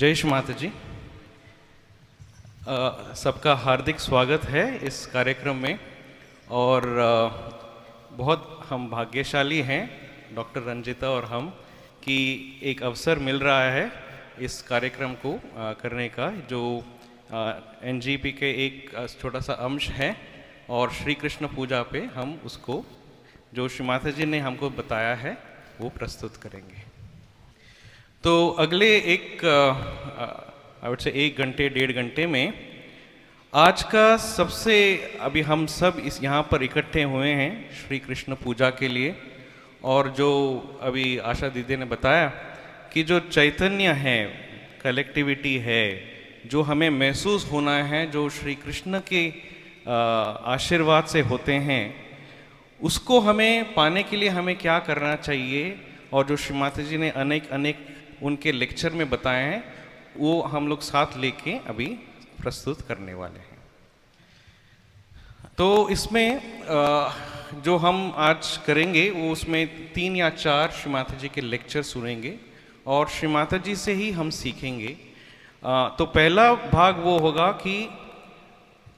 जय श्री माता जी। सबका हार्दिक स्वागत है इस कार्यक्रम में। और बहुत हम भाग्यशाली हैं डॉक्टर रंजिता और हम कि एक अवसर मिल रहा है इस कार्यक्रम को करने का, जो एनजीपी के एक छोटा सा अंश है। और श्री कृष्ण पूजा पे हम उसको, जो श्री माता जी ने हमको बताया है, वो प्रस्तुत करेंगे। तो अगले आई वुड से 1 घंटे 1.5 घंटे में आज का सबसे, अभी हम सब इस यहाँ पर इकट्ठे हुए हैं श्री कृष्ण पूजा के लिए। और जो अभी आशा दीदी ने बताया कि जो चैतन्य है, कलेक्टिविटी है, जो हमें महसूस होना है, जो श्री कृष्ण के आशीर्वाद से होते हैं, उसको हमें पाने के लिए हमें क्या करना चाहिए। और जो श्री माता जी ने अनेक उनके लेक्चर में बताए हैं, वो हम लोग साथ लेके अभी प्रस्तुत करने वाले हैं। तो इसमें जो हम आज करेंगे वो उसमें 3 या 4 श्री माता जी के लेक्चर सुनेंगे और श्री माता जी से ही हम सीखेंगे। तो पहला भाग वो होगा कि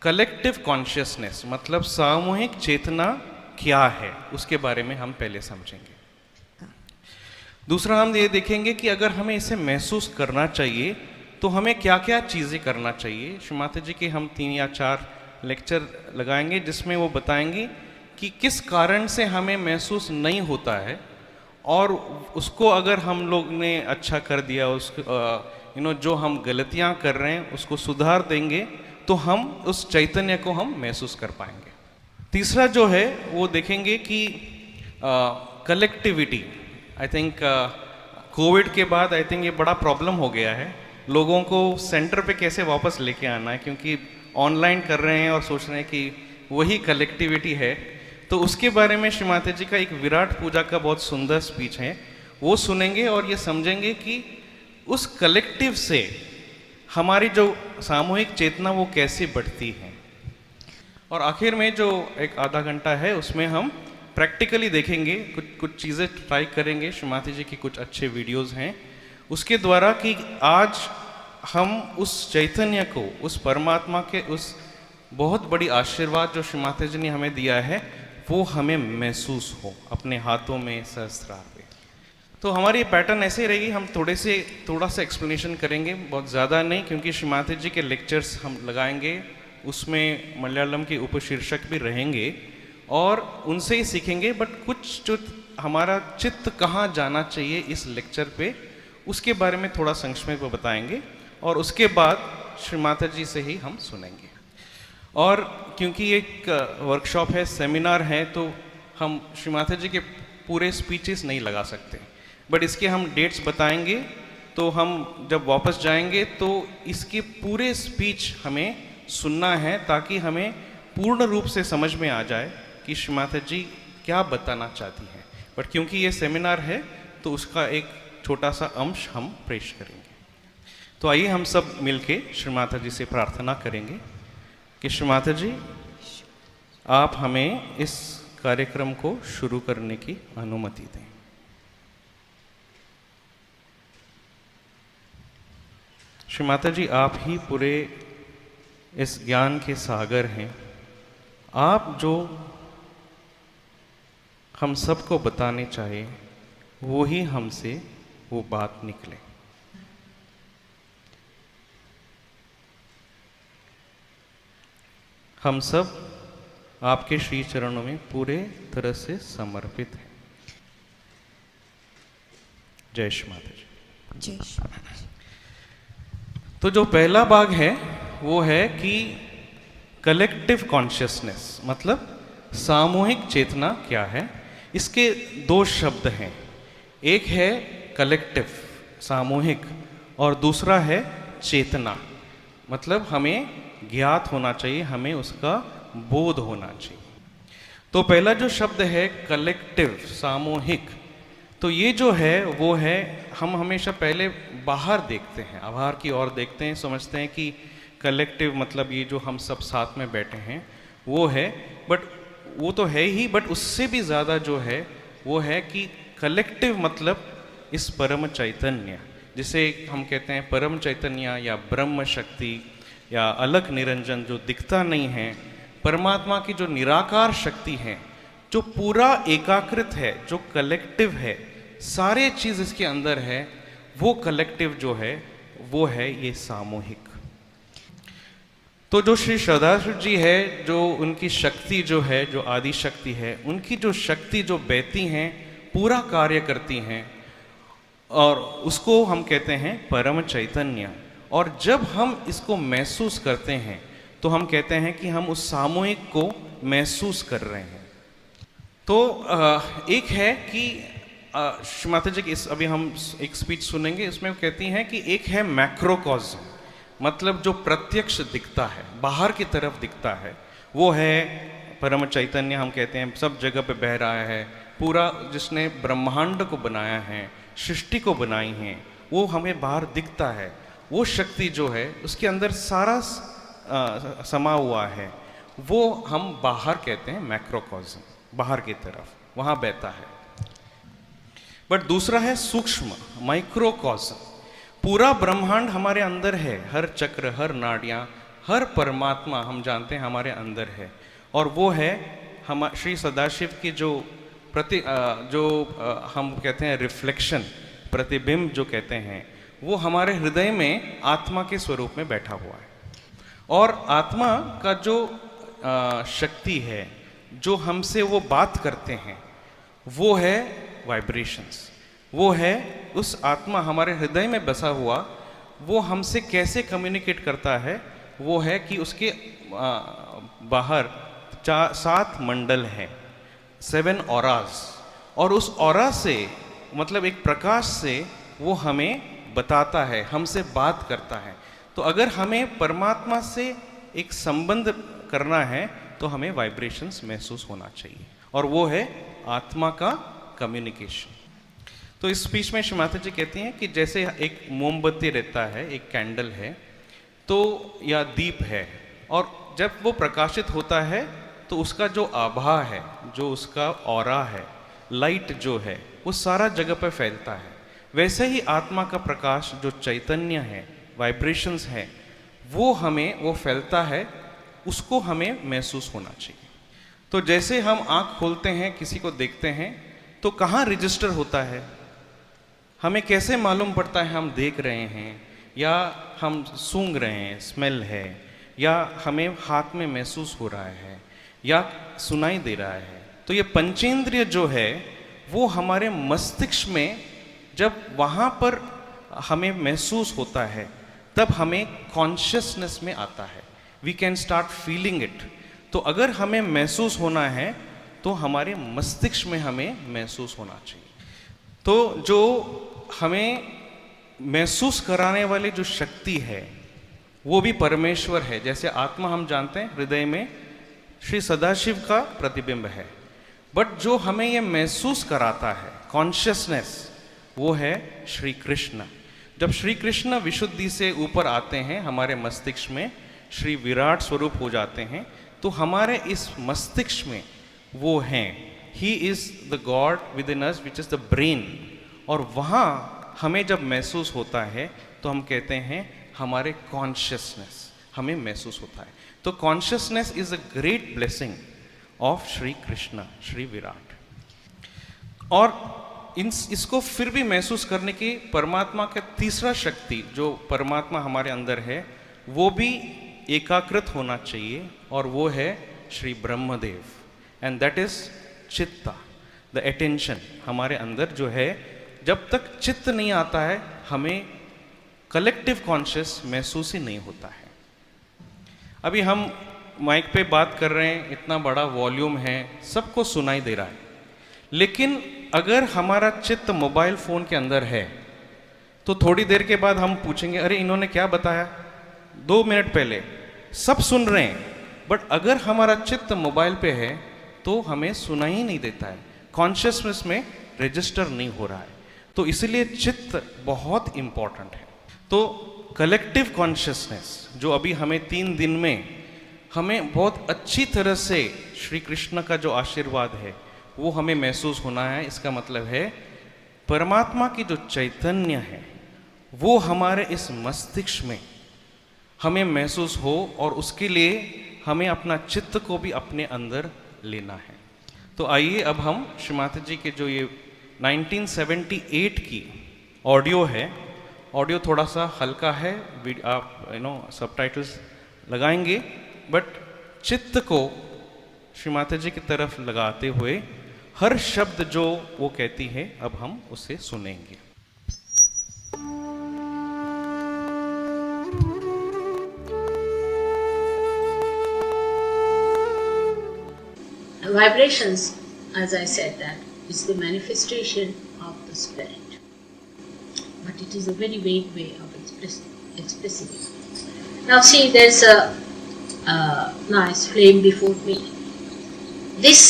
कलेक्टिव कॉन्शियसनेस मतलब सामूहिक चेतना क्या है, उसके बारे में हम पहले समझेंगे। दूसरा हम ये देखेंगे कि अगर हमें इसे महसूस करना चाहिए तो हमें क्या क्या चीज़ें करना चाहिए। श्री माता जी के हम 3 या 4 लेक्चर लगाएंगे जिसमें वो बताएंगे कि किस कारण से हमें महसूस नहीं होता है, और उसको अगर हम लोग ने अच्छा कर दिया, उसको जो हम गलतियाँ कर रहे हैं उसको सुधार देंगे तो हम उस चैतन्य को हम महसूस कर पाएंगे। तीसरा जो है वो देखेंगे कि कलेक्टिविटी, आई थिंक कोविड के बाद आई थिंक ये बड़ा प्रॉब्लम हो गया है, लोगों को सेंटर पे कैसे वापस लेके आना है, क्योंकि ऑनलाइन कर रहे हैं और सोच रहे हैं कि वही कलेक्टिविटी है। तो उसके बारे में श्री माता जी का एक विराट पूजा का बहुत सुंदर स्पीच है, वो सुनेंगे और ये समझेंगे कि उस कलेक्टिव से हमारी जो सामूहिक चेतना वो कैसे बढ़ती है। और आखिर में जो एक आधा घंटा है उसमें हम प्रैक्टिकली देखेंगे, कुछ चीज़ें ट्राई करेंगे। श्री माता जी की कुछ अच्छे वीडियोस हैं उसके द्वारा कि आज हम उस चैतन्य को, उस परमात्मा के उस बहुत बड़ी आशीर्वाद जो श्री माता जी ने हमें दिया है, वो हमें महसूस हो अपने हाथों में, सहस्त्रार में। तो हमारी पैटर्न ऐसे रहेगी, हम थोड़ा सा एक्सप्लेनेशन करेंगे, बहुत ज़्यादा नहीं, क्योंकि श्री माता जी के लेक्चर्स हम लगाएंगे, उसमें मलयालम के उपशीर्षक भी रहेंगे और उनसे ही सीखेंगे। बट कुछ जो हमारा चित्त कहाँ जाना चाहिए इस लेक्चर पे, उसके बारे में थोड़ा संक्षेप में बताएंगे और उसके बाद श्री माता जी से ही हम सुनेंगे। और क्योंकि एक वर्कशॉप है, सेमिनार है, तो हम श्री माता जी के पूरे स्पीचेस नहीं लगा सकते, बट इसके हम डेट्स बताएंगे। तो हम जब वापस जाएंगे तो इसके पूरे स्पीच हमें सुनना है ताकि हमें पूर्ण रूप से समझ में आ जाए कि श्री माता जी क्या बताना चाहती हैं। बट क्योंकि ये सेमिनार है तो उसका एक छोटा सा अंश हम पेश करेंगे। तो आइए हम सब मिलके श्री माता जी से प्रार्थना करेंगे कि श्री माता जी, आप हमें इस कार्यक्रम को शुरू करने की अनुमति दें। श्री माता जी, आप ही पूरे इस ज्ञान के सागर हैं। आप जो हम सबको बताने चाहे वो ही हमसे वो बात निकले। हम सब आपके श्री चरणों में पूरे तरह से समर्पित हैं। जय श्री माता जी। जय श्री माता जी। तो जो पहला भाग है वो है कि कलेक्टिव कॉन्शियसनेस मतलब सामूहिक चेतना क्या है। इसके 2 शब्द हैं, एक है कलेक्टिव सामूहिक और दूसरा है चेतना, मतलब हमें ज्ञात होना चाहिए, हमें उसका बोध होना चाहिए। तो पहला जो शब्द है कलेक्टिव सामूहिक, तो ये जो है वो है, हम हमेशा पहले बाहर देखते हैं, बाहर की ओर देखते हैं, समझते हैं कि कलेक्टिव मतलब ये जो हम सब साथ में बैठे हैं वो है। बट वो तो है ही, बट उससे भी ज़्यादा जो है वो है कि कलेक्टिव मतलब इस परम चैतन्य, जिसे हम कहते हैं परम चैतन्य या ब्रह्म शक्ति या अलग निरंजन, जो दिखता नहीं है, परमात्मा की जो निराकार शक्ति है, जो पूरा एकाकृत है, जो कलेक्टिव है, सारे चीज़ इसके अंदर है, वो कलेक्टिव जो है वो है ये सामूहिक। तो जो श्री सदाशिव जी है, जो उनकी शक्ति जो है, जो आदि शक्ति है, उनकी जो शक्ति जो बहती हैं, पूरा कार्य करती हैं, और उसको हम कहते हैं परम चैतन्य। और जब हम इसको महसूस करते हैं तो हम कहते हैं कि हम उस सामूहिक को महसूस कर रहे हैं। तो एक है कि माता जी की अभी हम एक स्पीच सुनेंगे, इसमें वो कहती हैं कि एक है मैक्रोकॉज्म, मतलब जो प्रत्यक्ष दिखता है, बाहर की तरफ दिखता है, वो है परम चैतन्य। हम कहते हैं सब जगह पे बह रहा है, पूरा जिसने ब्रह्मांड को बनाया है, सृष्टि को बनाई है, वो हमें बाहर दिखता है। वो शक्ति जो है उसके अंदर सारा समा हुआ है, वो हम बाहर कहते हैं मैक्रोकॉज्म, बाहर की तरफ वहाँ बहता है। बट दूसरा है सूक्ष्म माइक्रोकॉज्म, पूरा ब्रह्मांड हमारे अंदर है, हर चक्र, हर नाड़ियाँ, हर परमात्मा हम जानते हैं हमारे अंदर है। और वो है हम श्री सदाशिव की जो हम कहते हैं रिफ्लेक्शन, प्रतिबिंब जो कहते हैं, वो हमारे हृदय में आत्मा के स्वरूप में बैठा हुआ है। और आत्मा का जो शक्ति है, जो हमसे वो बात करते हैं, वो है वाइब्रेशंस, वो है उस आत्मा हमारे हृदय में बसा हुआ, वो हमसे कैसे कम्युनिकेट करता है, वो है कि उसके बाहर 7 मंडल हैं, 7 ऑरास, और उस ऑरा से मतलब एक प्रकाश से वो हमें बताता है, हमसे बात करता है। तो अगर हमें परमात्मा से एक संबंध करना है तो हमें वाइब्रेशंस महसूस होना चाहिए, और वो है आत्मा का कम्युनिकेशन। तो इस स्पीच में श्री माता जी कहती हैं कि जैसे एक मोमबत्ती रहता है, एक कैंडल है तो, या दीप है, और जब वो प्रकाशित होता है तो उसका जो आभा है, जो उसका ऑरा है, लाइट जो है, वो सारा जगह पर फैलता है। वैसे ही आत्मा का प्रकाश जो चैतन्य है, वाइब्रेशंस है, वो फैलता है, उसको हमें महसूस होना चाहिए। तो जैसे हम आँख खोलते हैं, किसी को देखते हैं, तो कहाँ रजिस्टर होता है, हमें कैसे मालूम पड़ता है हम देख रहे हैं या हम सूंघ रहे हैं, स्मेल है, या हमें हाथ में महसूस हो रहा है या सुनाई दे रहा है। तो ये पंचेंद्रिय जो है वो हमारे मस्तिष्क में जब वहाँ पर हमें महसूस होता है, तब हमें कॉन्शियसनेस में आता है, we can start feeling it. तो अगर हमें महसूस होना है तो हमारे मस्तिष्क में हमें महसूस होना चाहिए। तो जो हमें महसूस कराने वाली जो शक्ति है वो भी परमेश्वर है। जैसे आत्मा हम जानते हैं हृदय में श्री सदाशिव का प्रतिबिंब है, बट जो हमें ये महसूस कराता है कॉन्शियसनेस, वो है श्री कृष्ण। जब श्री कृष्ण विशुद्धि से ऊपर आते हैं, हमारे मस्तिष्क में श्री विराट स्वरूप हो जाते हैं, तो हमारे इस मस्तिष्क में वो हैं, he is the God with in us which is the brain. और वहाँ हमें जब महसूस होता है तो हम कहते हैं हमारे कॉन्शियसनेस हमें महसूस होता है। तो consciousness is a great blessing of Shri Krishna, Shri Virat. और इसको फिर भी महसूस करने की परमात्मा का तीसरा शक्ति जो परमात्मा हमारे अंदर है, वो भी एकाकृत होना चाहिए, और वो है Shri Brahmadev, and that is चित्ता, द अटेंशन। हमारे अंदर जो है, जब तक चित्त नहीं आता है हमें कलेक्टिव कॉन्शियस महसूस ही नहीं होता है। अभी हम माइक पे बात कर रहे हैं, इतना बड़ा वॉल्यूम है, सबको सुनाई दे रहा है, लेकिन अगर हमारा चित्त मोबाइल फ़ोन के अंदर है तो थोड़ी देर के बाद हम पूछेंगे, अरे इन्होंने क्या बताया 2 मिनट पहले। सब सुन रहे हैं, बट अगर हमारा चित्त मोबाइल पे है तो हमें सुना ही नहीं देता है, कॉन्शियसनेस में रजिस्टर नहीं हो रहा है। तो इसलिए चित्त बहुत इम्पॉर्टेंट है। तो कलेक्टिव कॉन्शियसनेस जो अभी हमें 3 दिन में हमें बहुत अच्छी तरह से श्री कृष्ण का जो आशीर्वाद है वो हमें महसूस होना है। इसका मतलब है परमात्मा की जो चैतन्य है वो हमारे इस मस्तिष्क में हमें महसूस हो, और उसके लिए हमें अपना चित्त को भी अपने अंदर लेना है। तो आइए अब हम श्रीमाता जी के जो ये 1978 की ऑडियो है, ऑडियो थोड़ा सा हल्का है, आप सबटाइटल्स लगाएंगे, बट चित्त को श्रीमाता जी की तरफ लगाते हुए हर शब्द जो वो कहती है अब हम उसे सुनेंगे। Vibrations, as I said, that is the manifestation of the spirit, but it is a very vague way of expressing it. Now see, there's a nice flame before me. This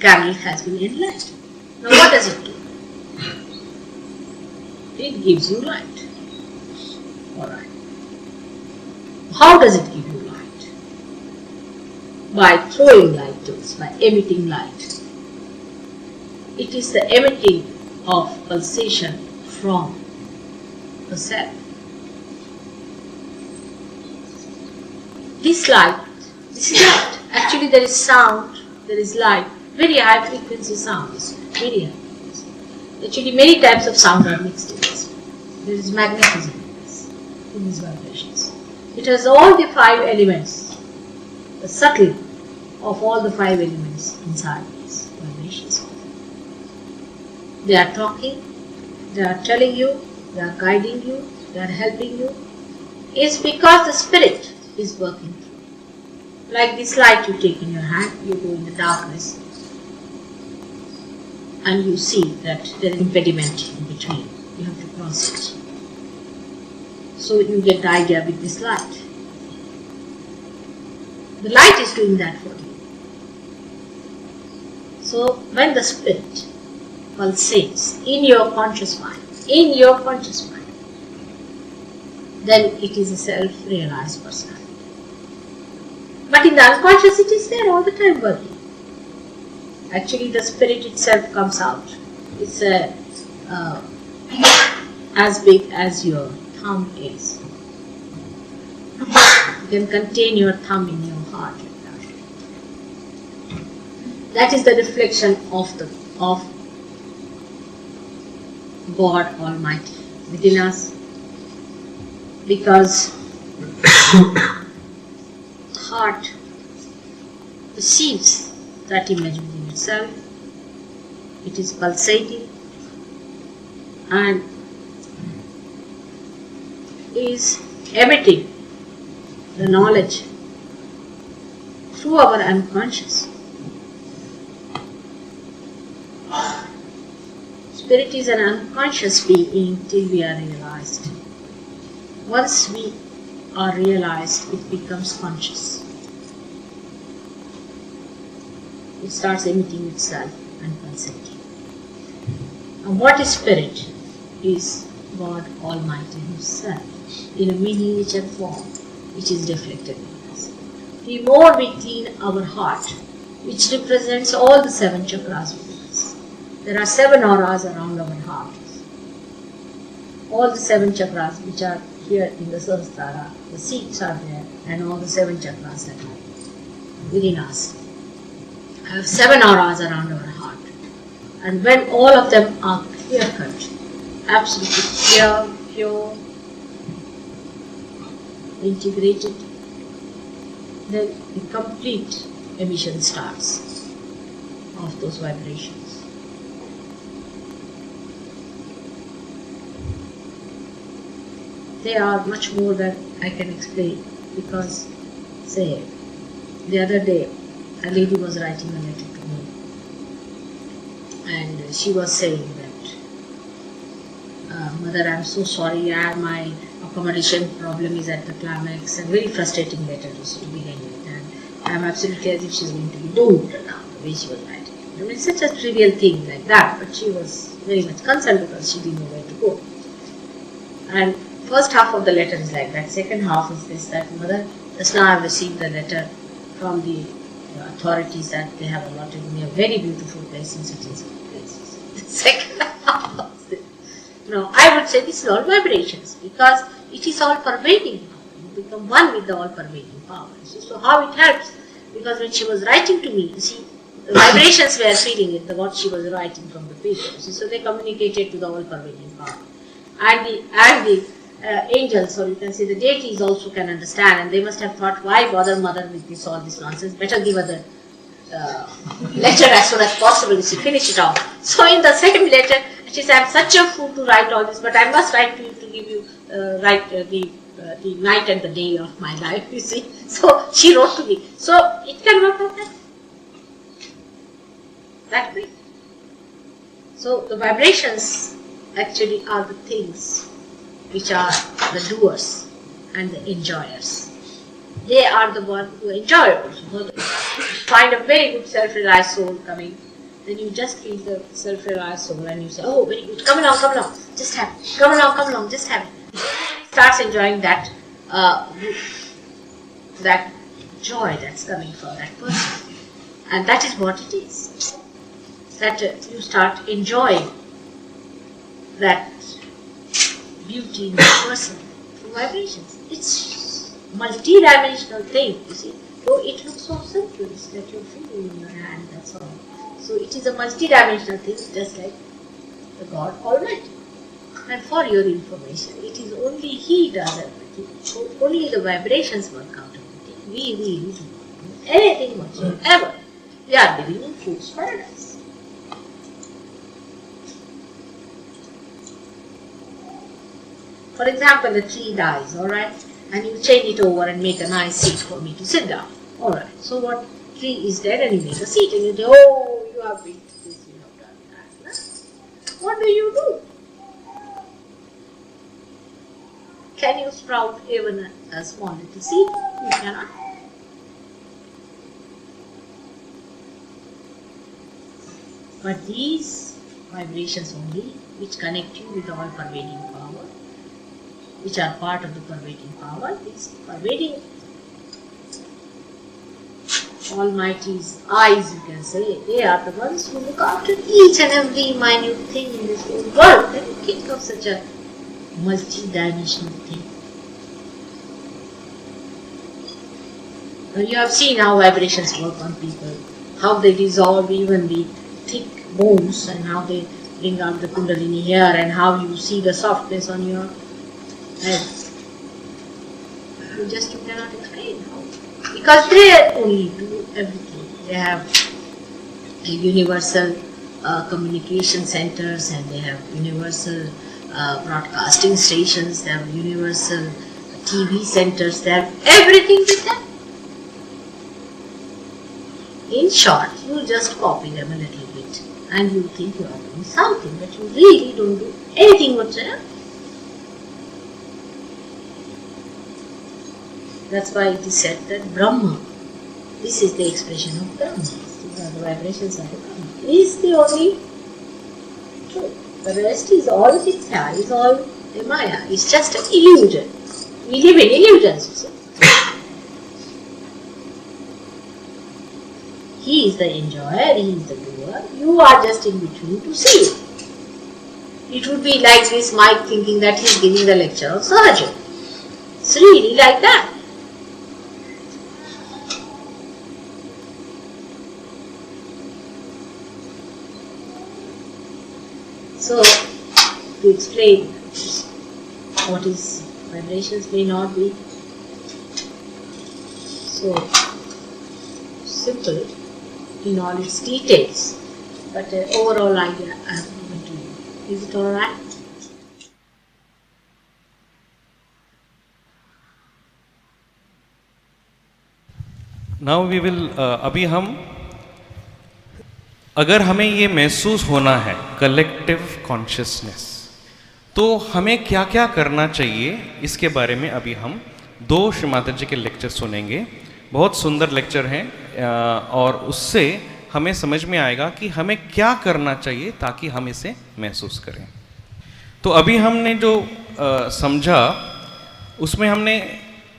candle has been enlightened. Now what does it do? It gives you light. Alright. How does it give you light? By throwing light to us, by emitting light. It is the emitting of pulsation from the self. This light, this is light. Actually there is sound, there is light, very high frequency sound, very high frequency. Actually many types of sound are mixed in this. There is magnetism in these vibrations. It has all the 5 elements, the subtle of all the 5 elements inside these vibrations. They are talking, they are telling you, they are guiding you, they are helping you. It's because the spirit is working through. Like this light you take in your hand, you go in the darkness and you see that there is impediment in between. You have to cross it. So you get the idea with this light. The light is doing that for you. So when the spirit pulsates in your conscious mind, then it is a self-realized personality. But in the unconscious it is there all the time working. Actually the spirit itself comes out. It's as big as your thumb is. You can contain your thumb in your heart like that. That is the reflection of God Almighty within us, because heart receives that image within itself. It is pulsating and is emitting the knowledge through our unconscious. Spirit is an unconscious being till we are realized. Once we are realized, it becomes conscious. It starts emitting itself and pulsating. And what is spirit? Is God Almighty Himself in a miniature form, which is reflected in us. The more we clean our heart, which represents all the 7 chakras within us. There are 7 auras around our heart. All the 7 chakras which are here in the Sahasrara, the seats are there, and all the 7 chakras that are within us. I have 7 auras around our heart. And when all of them are clear-cut, absolutely clear, pure, integrated, then the complete emission starts of those vibrations. They are much more than I can explain, because, say, the other day a lady was writing a letter to me, and she was saying that, Mother, I'm so sorry, my accommodation problem is at the climax, and very frustrating letter to begin with, and I'm absolutely as if she's going to be doomed now, the way she was writing. I mean, it's such a trivial thing like that, but she was very much concerned because she didn't know where to go. And first half of the letter is like that, second half is this, that Mother, just now I've received a letter from the authorities that they have allotted me a very beautiful place in such and such places. The second half of this, Now, I would say this is all vibrations because it is all pervading power. You become one with the all pervading power. So how it helps? Because when she was writing to me, you see, the vibrations were feeling it, what she was writing from the paper. So they communicated to the all pervading power. And the angels, or you can say the deities also can understand, and they must have thought, why bother mother with this all this nonsense? Better give her the letter as soon as possible. She finish it off. So in the second letter, she said, I'm such a fool to write all this, but I must write to you to give you the night and the day of my life. You see. So she wrote to me. So it can work out that way. So the vibrations actually are the things which are the doers and the enjoyers. They are the ones who enjoy it. So find a very good self-realized soul coming, then you just feel the self-realized soul and you say, oh, very good, come along, just have it. Come along, just have it. Starts enjoying that that joy that's coming from that person. And that is what it is. That you start enjoying that beauty in the person through vibrations. It's multi-dimensional thing, you see. Though it looks so simple, it's that you're feeling in your hand, that's all. So it is a multi-dimensional thing, just like the God Almighty. And for your information, it is only He does everything. So only the vibrations work out everything. We really do not do anything whatsoever. We are living in fool's paradise. For example, the tree dies, alright, and you change it over and make a nice seat for me to sit down. Alright, so what tree is dead and you make a seat and you say, oh, you have built this, you have done that. No? What do? Can you sprout even a small little seed? You cannot. But these vibrations only, which connect you with the all-pervading power, which are part of the pervading power, these pervading Almighty's eyes, you can say, they are the ones who look after each and every minute thing in this whole world. Can you think of such a multi-dimensional thing? Now you have seen how vibrations work on people, how they dissolve even the thick bones and how they bring out the kundalini here and how you see the softness on your head. You cannot explain how. Because they only do everything. They have universal communication centers and they have universal broadcasting stations, they have universal TV centers, they have everything with them. In short, you just copy them a little bit and you think you are doing something, but you really don't do anything whatsoever. That's why it is said that Brahma, this is the expression of Brahma, these are the vibrations of the Brahma, is the only truth. The rest is all Mithya, is all Maya, it's just an illusion. We live in illusions, you see. He is the enjoyer, he is the doer, you are just in between to see it. It would be like this Mike thinking that he is giving the lecture of Sahaja. It's really like that. So, to explain what is vibrations may not be so simple in all its details, but the overall idea I have given to you. Is it alright? Now we will अभी हम अगर हमें ये महसूस होना है collective consciousness, तो हमें क्या क्या करना चाहिए इसके बारे में अभी हम दो श्री माता जी के लेक्चर सुनेंगे। बहुत सुंदर लेक्चर हैं और उससे हमें समझ में आएगा कि हमें क्या करना चाहिए ताकि हम इसे महसूस करें। तो अभी हमने जो समझा उसमें हमने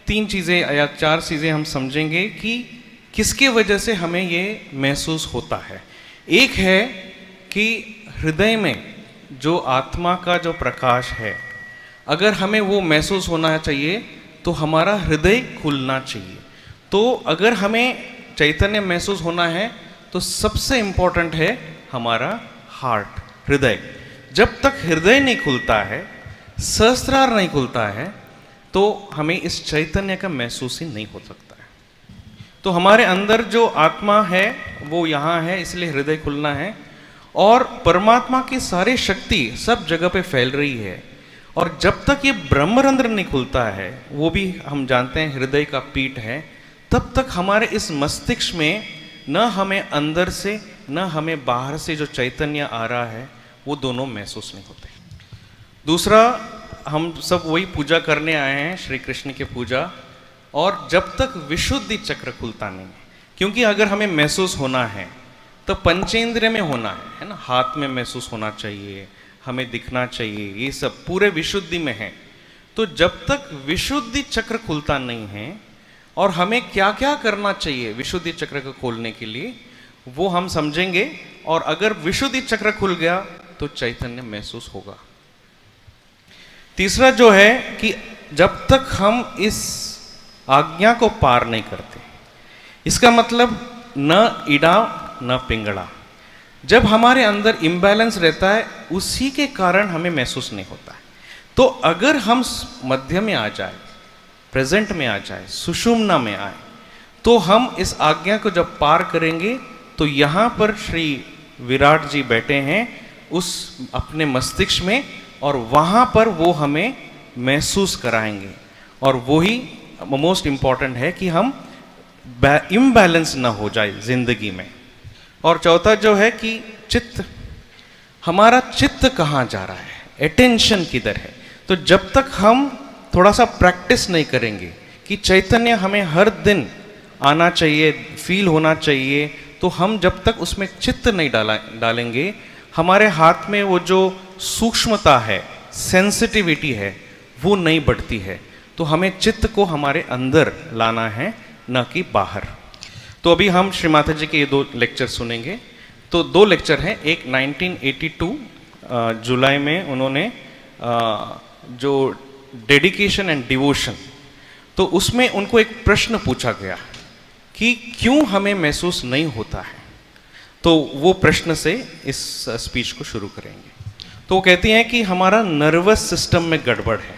3 चीज़ें या 4 चीज़ें हम समझेंगे कि किसके वजह से हमें ये महसूस होता है। एक है कि हृदय में जो आत्मा का जो प्रकाश है, अगर हमें वो महसूस होना चाहिए तो हमारा हृदय खुलना चाहिए। तो अगर हमें चैतन्य महसूस होना है तो सबसे इम्पोर्टेंट है हमारा हार्ट, हृदय। जब तक हृदय नहीं खुलता है, सहस्त्रार नहीं खुलता है, तो हमें इस चैतन्य का महसूस ही नहीं हो सकता है। तो हमारे अंदर जो आत्मा है वो यहाँ है, इसलिए हृदय खुलना है। और परमात्मा की सारी शक्ति सब जगह पे फैल रही है, और जब तक ये ब्रह्मरंध्र नहीं खुलता है, वो भी हम जानते हैं हृदय का पीठ है, तब तक हमारे इस मस्तिष्क में न हमें अंदर से न हमें बाहर से जो चैतन्य आ रहा है वो दोनों महसूस नहीं होते। दूसरा, हम सब वही पूजा करने आए हैं, श्री कृष्ण की पूजा, और जब तक विशुद्धि चक्र खुलता नहीं है, क्योंकि अगर हमें महसूस होना है तो पंचेंद्रिय में होना है ना, हाथ में महसूस होना चाहिए, हमें दिखना चाहिए, ये सब पूरे विशुद्धि में है। तो जब तक विशुद्धि चक्र खुलता नहीं है, और हमें क्या क्या करना चाहिए विशुद्धि चक्र को खोलने के लिए, वो हम समझेंगे। और अगर विशुद्धि चक्र खुल गया तो चैतन्य महसूस होगा। तीसरा जो है कि जब तक हम इस आज्ञा को पार नहीं करते, इसका मतलब न इड़ा न पिंगड़ा, जब हमारे अंदर इम्बैलेंस रहता है उसी के कारण हमें महसूस नहीं होता है। तो अगर हम मध्य में आ जाए, प्रेजेंट में आ जाए, सुषुम्ना में आए, तो हम इस आज्ञा को जब पार करेंगे तो यहाँ पर श्री विराट जी बैठे हैं उस अपने मस्तिष्क में, और वहाँ पर वो हमें महसूस कराएंगे। और वही मोस्ट इम्पॉर्टेंट है कि हम इम्बैलेंस ना हो जाए जिंदगी में। और चौथा जो है कि चित्त, हमारा चित्त कहाँ जा रहा है, अटेंशन किधर है। तो जब तक हम थोड़ा सा प्रैक्टिस नहीं करेंगे कि चैतन्य हमें हर दिन आना चाहिए, फील होना चाहिए, तो हम जब तक उसमें चित्त नहीं डालेंगे, हमारे हाथ में वो जो सूक्ष्मता है, सेंसिटिविटी है, वो नहीं बढ़ती है। तो हमें चित्त को हमारे अंदर लाना है, न कि बाहर। तो अभी हम श्री माता जी के ये 2 लेक्चर सुनेंगे। तो 2 लेक्चर हैं, एक 1982 जुलाई में उन्होंने जो डेडिकेशन एंड डिवोशन, तो उसमें उनको एक प्रश्न पूछा गया कि क्यों हमें महसूस नहीं होता है। तो वो प्रश्न से इस स्पीच को शुरू करेंगे। तो वो कहती हैं कि हमारा नर्वस सिस्टम में गड़बड़ है।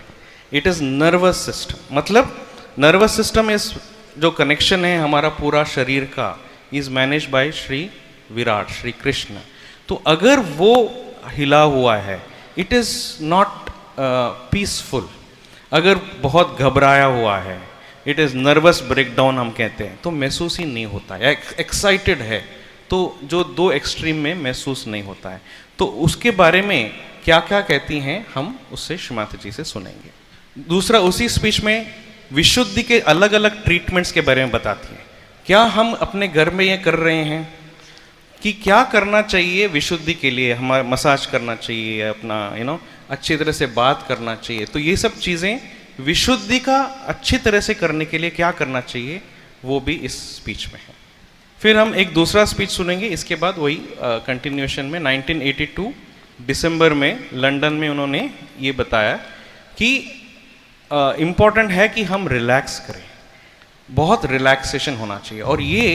इट इज़ नर्वस सिस्टम, मतलब नर्वस सिस्टम इस जो कनेक्शन है हमारा पूरा शरीर का, is manage by Shri Virat, Shri Krishna. तो अगर वो हिला हुआ है, इट इज़ नॉट पीसफुल। अगर बहुत घबराया हुआ है, इट इज़ नर्वस ब्रेकडाउन हम कहते हैं, तो महसूस ही नहीं होता है। एक्साइटेड है तो जो 2 एक्सट्रीम में महसूस नहीं होता है। तो उसके बारे में क्या क्या कहती हैं हम उससे श्री माता जी से सुनेंगे। दूसरा, उसी स्पीच में विशुद्धि के अलग अलग ट्रीटमेंट्स के बारे में बताती है। क्या हम अपने घर में ये कर रहे हैं कि क्या करना चाहिए विशुद्धि के लिए, हमारा मसाज करना चाहिए, अपना अच्छी तरह से बात करना चाहिए। तो ये सब चीज़ें विशुद्धि का अच्छी तरह से करने के लिए क्या करना चाहिए, वो भी इस स्पीच में है। फिर हम एक दूसरा स्पीच सुनेंगे, इसके बाद वही कंटिन्यूएशन में 1982 दिसंबर में लंदन में उन्होंने ये बताया कि इम्पॉर्टेंट है कि हम रिलैक्स करें, बहुत रिलैक्सेशन होना चाहिए। और ये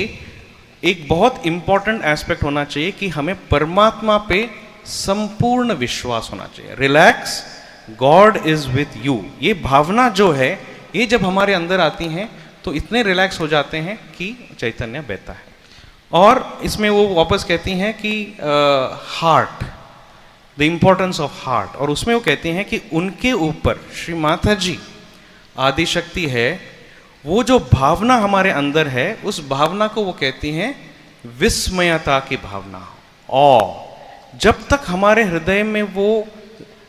एक बहुत इम्पॉर्टेंट एस्पेक्ट होना चाहिए कि हमें परमात्मा पे संपूर्ण विश्वास होना चाहिए। Relax, God is with you, ये भावना जो है, ये जब हमारे अंदर आती हैं तो इतने रिलैक्स हो जाते हैं कि चैतन्य बहता है। और इसमें वो वापस कहती हैं कि heart, the importance of heart, और उसमें वो कहती हैं कि उनके ऊपर श्री माता जी आदि शक्ति है, वो जो भावना हमारे अंदर है, उस भावना को वो कहती हैं विस्मयता की भावना। और जब तक हमारे हृदय में वो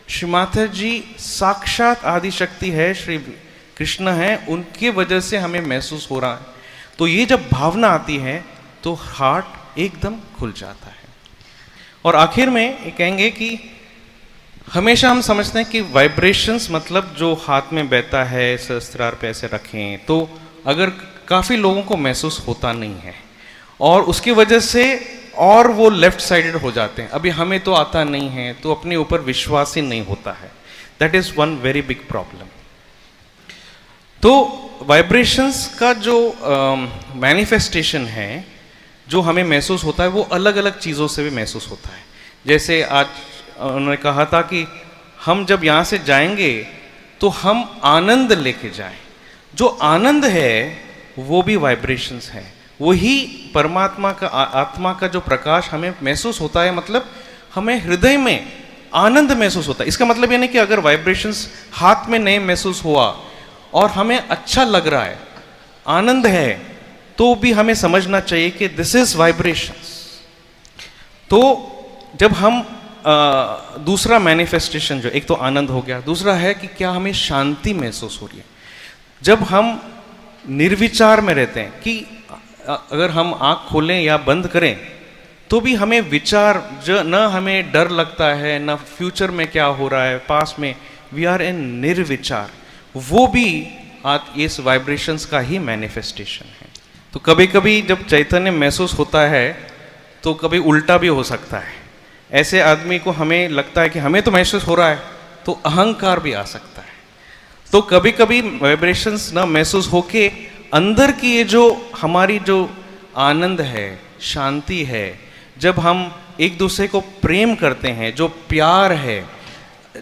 श्री माता जी साक्षात आदि शक्ति है, श्री कृष्ण है, उनके वजह से हमें महसूस हो रहा है, तो ये जब भावना आती है तो हार्ट एकदम खुल जाता है। और आखिर में ये कहेंगे कि हमेशा हम समझते हैं कि वाइब्रेशंस मतलब जो हाथ में बहता है, सहस्त्रार पे ऐसे रखें, तो अगर काफ़ी लोगों को महसूस होता नहीं है, और उसकी वजह से और वो लेफ्ट साइडेड हो जाते हैं, अभी हमें तो आता नहीं है, तो अपने ऊपर विश्वास ही नहीं होता है। That is one very big problem. तो वाइब्रेशंस का जो मैनिफेस्टेशन है, जो हमें महसूस होता है, वो अलग अलग चीज़ों से भी महसूस होता है। जैसे आज उन्होंने कहा था कि हम जब यहाँ से जाएंगे तो हम आनंद लेके जाएं। जो आनंद है वो भी वाइब्रेशंस है, वही परमात्मा का आत्मा का जो प्रकाश हमें महसूस होता है, मतलब हमें हृदय में आनंद महसूस होता है। इसका मतलब ये नहीं कि अगर वाइब्रेशंस हाथ में नहीं महसूस हुआ और हमें अच्छा लग रहा है, आनंद है, तो भी हमें समझना चाहिए कि दिस इज वाइब्रेशंस। तो जब हम दूसरा मैनिफेस्टेशन, जो एक तो आनंद हो गया, दूसरा है कि क्या हमें शांति महसूस हो रही है। जब हम निर्विचार में रहते हैं कि अगर हम आँख खोलें या बंद करें तो भी हमें विचार, जो न हमें डर लगता है, न फ्यूचर में क्या हो रहा है, पास में, वी आर इन निर्विचार, वो भी इस वाइब्रेशंस का ही मैनिफेस्टेशन है। तो कभी कभी जब चैतन्य महसूस होता है तो कभी उल्टा भी हो सकता है। ऐसे आदमी को हमें लगता है कि हमें तो महसूस हो रहा है, तो अहंकार भी आ सकता है। तो कभी कभी वाइब्रेशंस ना महसूस होके अंदर की ये जो हमारी जो आनंद है, शांति है, जब हम एक दूसरे को प्रेम करते हैं, जो प्यार है,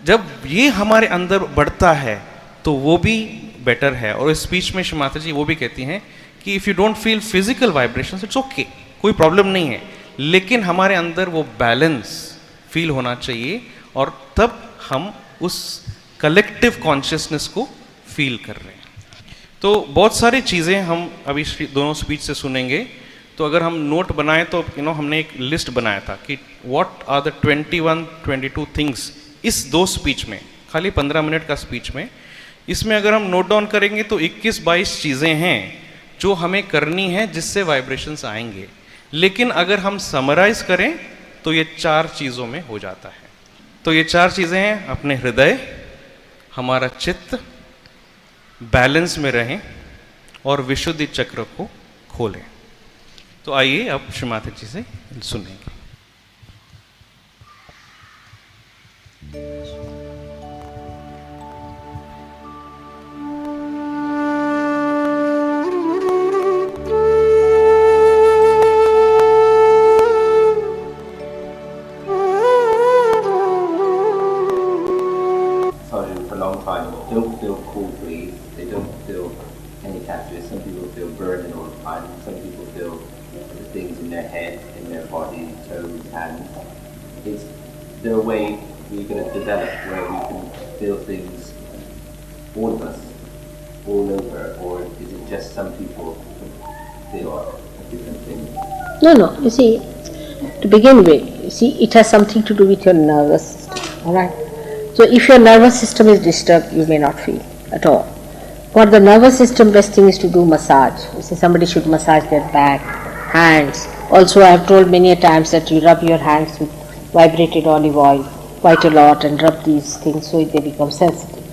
जब ये हमारे अंदर बढ़ता है तो वो भी बेटर है। और इस स्पीच में श्री माता जी वो भी कहती हैं कि if you don't feel physical vibrations, it's okay, कोई प्रॉब्लम नहीं है, लेकिन हमारे अंदर वो बैलेंस फील होना चाहिए और तब हम उस कलेक्टिव कॉन्शियसनेस को फील कर रहे हैं। तो बहुत सारी चीज़ें हम अभी दोनों स्पीच से सुनेंगे। तो अगर हम नोट बनाएं तो हमने एक लिस्ट बनाया था कि व्हाट आर द 21-22 थिंग्स इस दो स्पीच में, खाली 15 मिनट का स्पीच में, इसमें अगर हम नोट डाउन करेंगे तो 21-22 चीज़ें हैं जो हमें करनी है जिससे वाइब्रेशंस आएंगे। लेकिन अगर हम समराइज करें तो ये 4 चीज़ों में हो जाता है। तो ये 4 चीज़ें हैं, अपने हृदय, हमारा चित्त बैलेंस में रहें और विशुद्धि चक्र को खोलें। तो आइए अब श्री माता जी से सुनेंगे। Don't feel cool breeze, they don't feel any characteristics. Some people feel burning all the time, some people feel the things in their head, in their body, toes, hands. There a way we're going to develop where we can feel things, all of us, all over, or is it just some people feel a different thing? No, you see, to begin with, you see, it has something to do with your nervous system, alright? So if your nervous system is disturbed, you may not feel at all. For the nervous system, best thing is to do massage. You see, somebody should massage their back, hands. Also, I have told many a times that you rub your hands with vibrated olive oil quite a lot and rub these things so they become sensitive.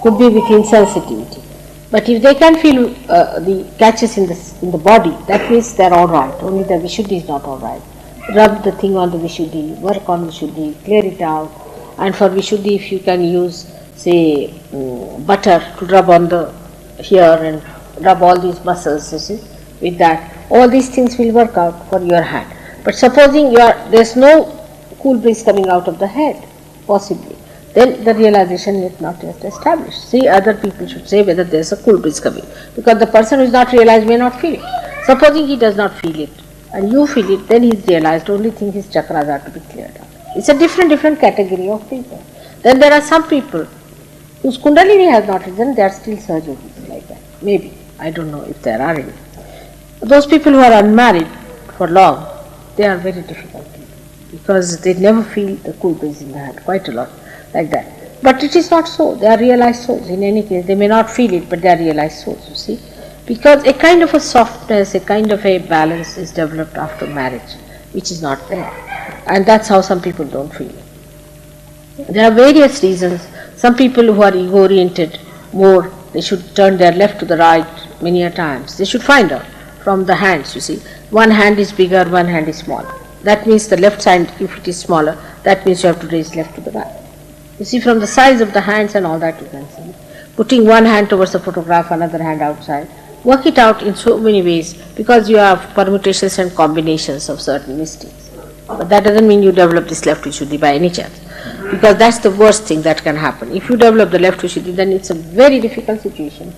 Could be with insensitivity. But if they can feel the catches in the body, that means they are all right. Only the Vishuddhi is not all right. Rub the thing on the Vishuddhi, work on Vishuddhi, clear it out. And for Vishuddhi, if you can use, say, butter to rub on the here and rub all these muscles, you see, with that, all these things will work out for your hand. But supposing there's no cool breeze coming out of the head, possibly, then the realization is not yet established. See, other people should say whether there's a cool breeze coming, because the person who is not realized may not feel it. Supposing he does not feel it, and you feel it, then he's realized. Only thing his chakras are to be cleared out. It's a different category of people. Then there are some people whose Kundalini has not risen, they are still surging like that. Maybe. I don't know if there are any. Those people who are unmarried for long, they are very difficult people because they never feel the cool breeze in the hand, quite a lot, like that. But it is not so. They are realized souls. In any case, they may not feel it, but they are realized souls, you see. Because a kind of a softness, a kind of a balance is developed after marriage, which is not there. And that's how some people don't feel it. There are various reasons. Some people who are ego-oriented more, they should turn their left to the right many a times. They should find out from the hands, you see. One hand is bigger, one hand is smaller. that means the left side, if it is smaller, that means you have to raise left to the right. You see, from the size of the hands and all that you can see. Putting one hand towards the photograph, another hand outside. Work it out in so many ways, because you have permutations and combinations of certain mistakes. But that doesn't mean you develop this left Vishuddhi by any chance, because that's the worst thing that can happen. If you develop the left Vishuddhi, then it's a very difficult situation.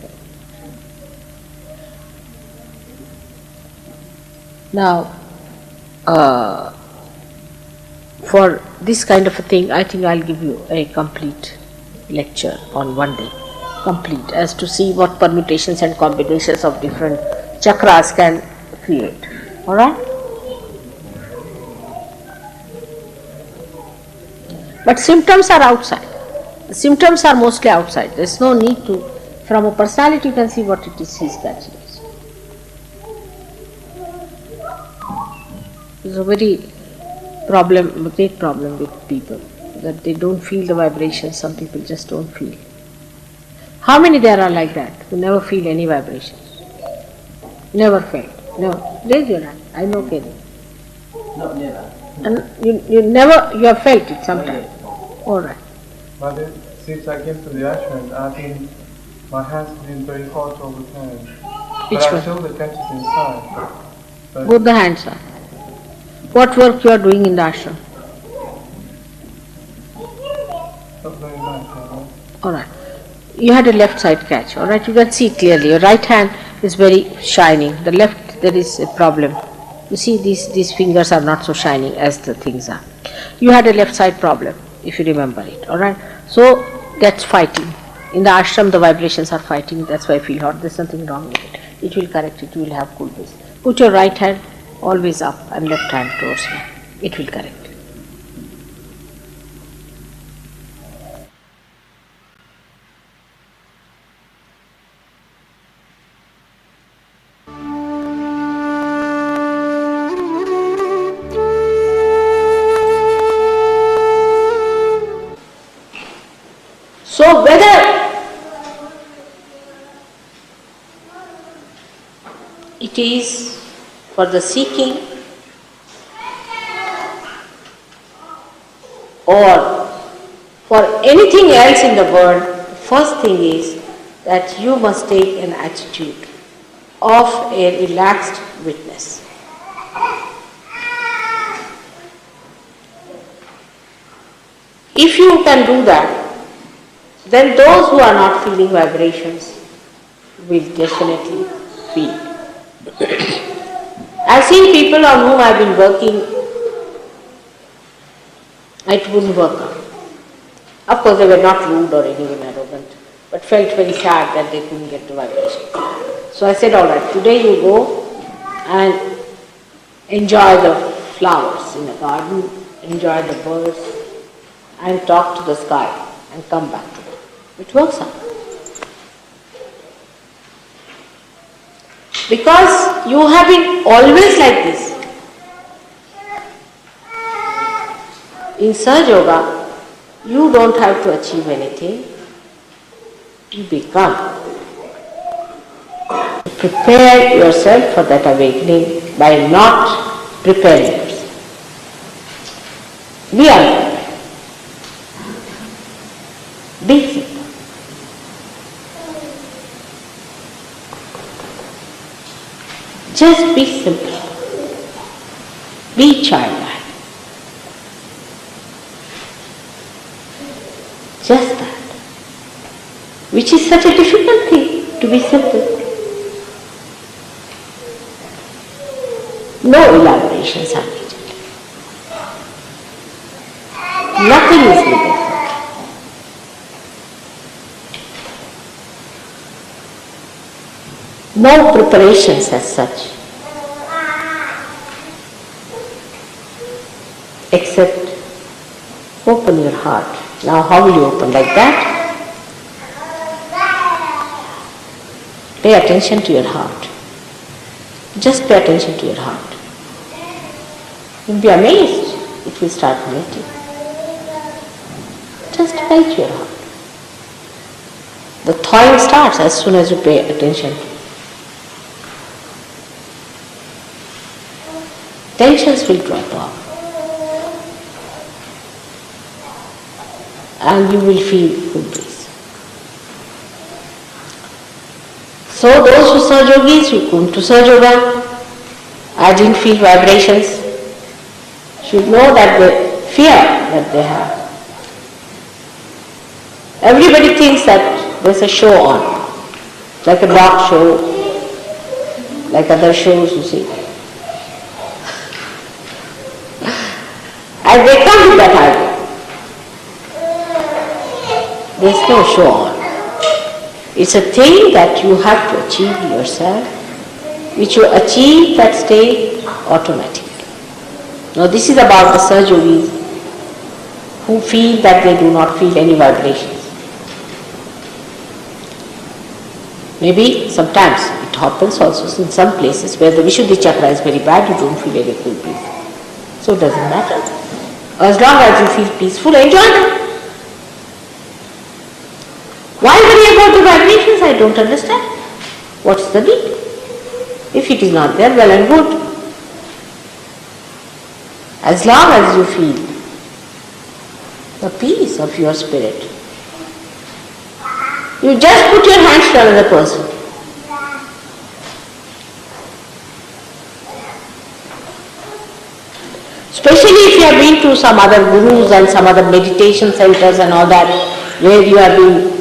Now, for this kind of a thing, I think I'll give you a complete lecture on one day, complete, as to see what permutations and combinations of different chakras can create. Alright? But symptoms are outside. The symptoms are mostly outside. There's no need to, from a personality you can see what it is he's catching. It's a very great problem with people, that they don't feel the vibrations. Some people just don't feel. How many there are like that, who never feel any vibrations? Never felt. No. Raise your hand. I know Kenny. No, never. And you never, you have felt it sometime. Alright. But since I came to the ashram, my hands have been very hot all the time. Which But I one? feel the tension inside. But Both the hands are. What work you are doing in the ashram? not very much, Alright. You had a left side catch. Alright, you can see clearly. Your right hand is very shining. The left, there is a problem. You see, these fingers are not so shining as the things are. You had a left side problem, if you remember it. Alright. So that's fighting. In the ashram, the vibrations are fighting. That's why I feel hot. There's nothing wrong with it. It will correct it. You will have cool breeze. Put your right hand always up and left hand towards me. It will correct. So whether it is for the seeking or for anything else in the world, the first thing is that you must take an attitude of a relaxed witness. If you can do that, then those who are not feeling vibrations will definitely feel. I've seen people on whom I've been working, it wouldn't work out. Of course, they were not rude or anyone arrogant, but felt very sad that they couldn't get the vibration. So I said, all right, today you go and enjoy the flowers in the garden, enjoy the birds, and talk to the sky and come back to it. It works out. Because you have been always like this. In Sahaja Yoga, you don't have to achieve anything. You become. Prepare yourself for that awakening by not preparing yourself. Be unprepared. Be simple. Just be simple. Be childlike. Just that. Which is such a difficult thing, to be simple. No elaborations are needed. Nothing is needed. No preparations as such, except open your heart. Now how will you open? Like that? Pay attention to your heart. Just pay attention to your heart. You'll be amazed. It will start melting. Just pay to your heart. The thawing starts as soon as you pay attention to it. tensions will drop off. And you will feel good breeze. So those who Sahaja Yogis, who come to Sahaja Yoga, as in feel vibrations, should know that the fear that they have. Everybody thinks that there's a show on, like a dog show, like other shows you see. And they come with that idea. There's no show on. It's a thing that you have to achieve yourself, which you achieve that state automatically. Now this is about the Sahaja Yogis who feel that they do not feel any vibrations. Maybe sometimes it happens also in some places where the Vishuddhi chakra is very bad, you don't feel any cool breeze. So it doesn't matter. As long as you feel peaceful, enjoy them. Why worry about the vibrations? I don't understand. What's the need? If it is not there, well and good. As long as you feel the peace of your spirit, you just put your hands to another person. Especially if you have been to some other gurus and some other meditation centers and all that, where you have been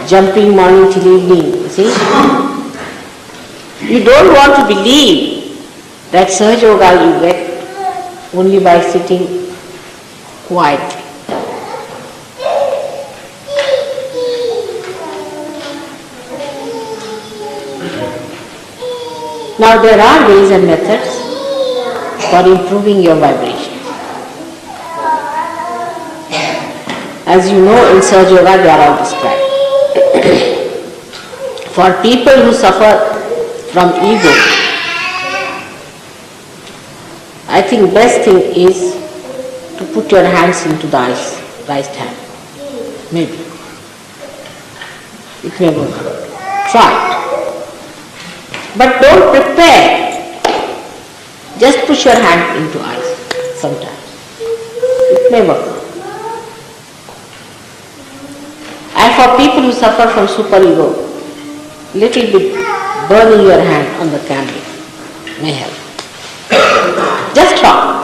jumping morning till evening, you see. You don't want to believe that Sahaja Yoga you get only by sitting quietly. Now there are ways and methods for improving your vibration. As you know, in Sahaja Yoga they are all described. For people who suffer from ego, I think best thing is to put your hands into the eyes, right hand. Maybe. It may work. Try it. But don't prepare. Just push your hand into eyes sometimes. It may work. And for people who suffer from superego, little bit burning your hand on the candle may help. Just try.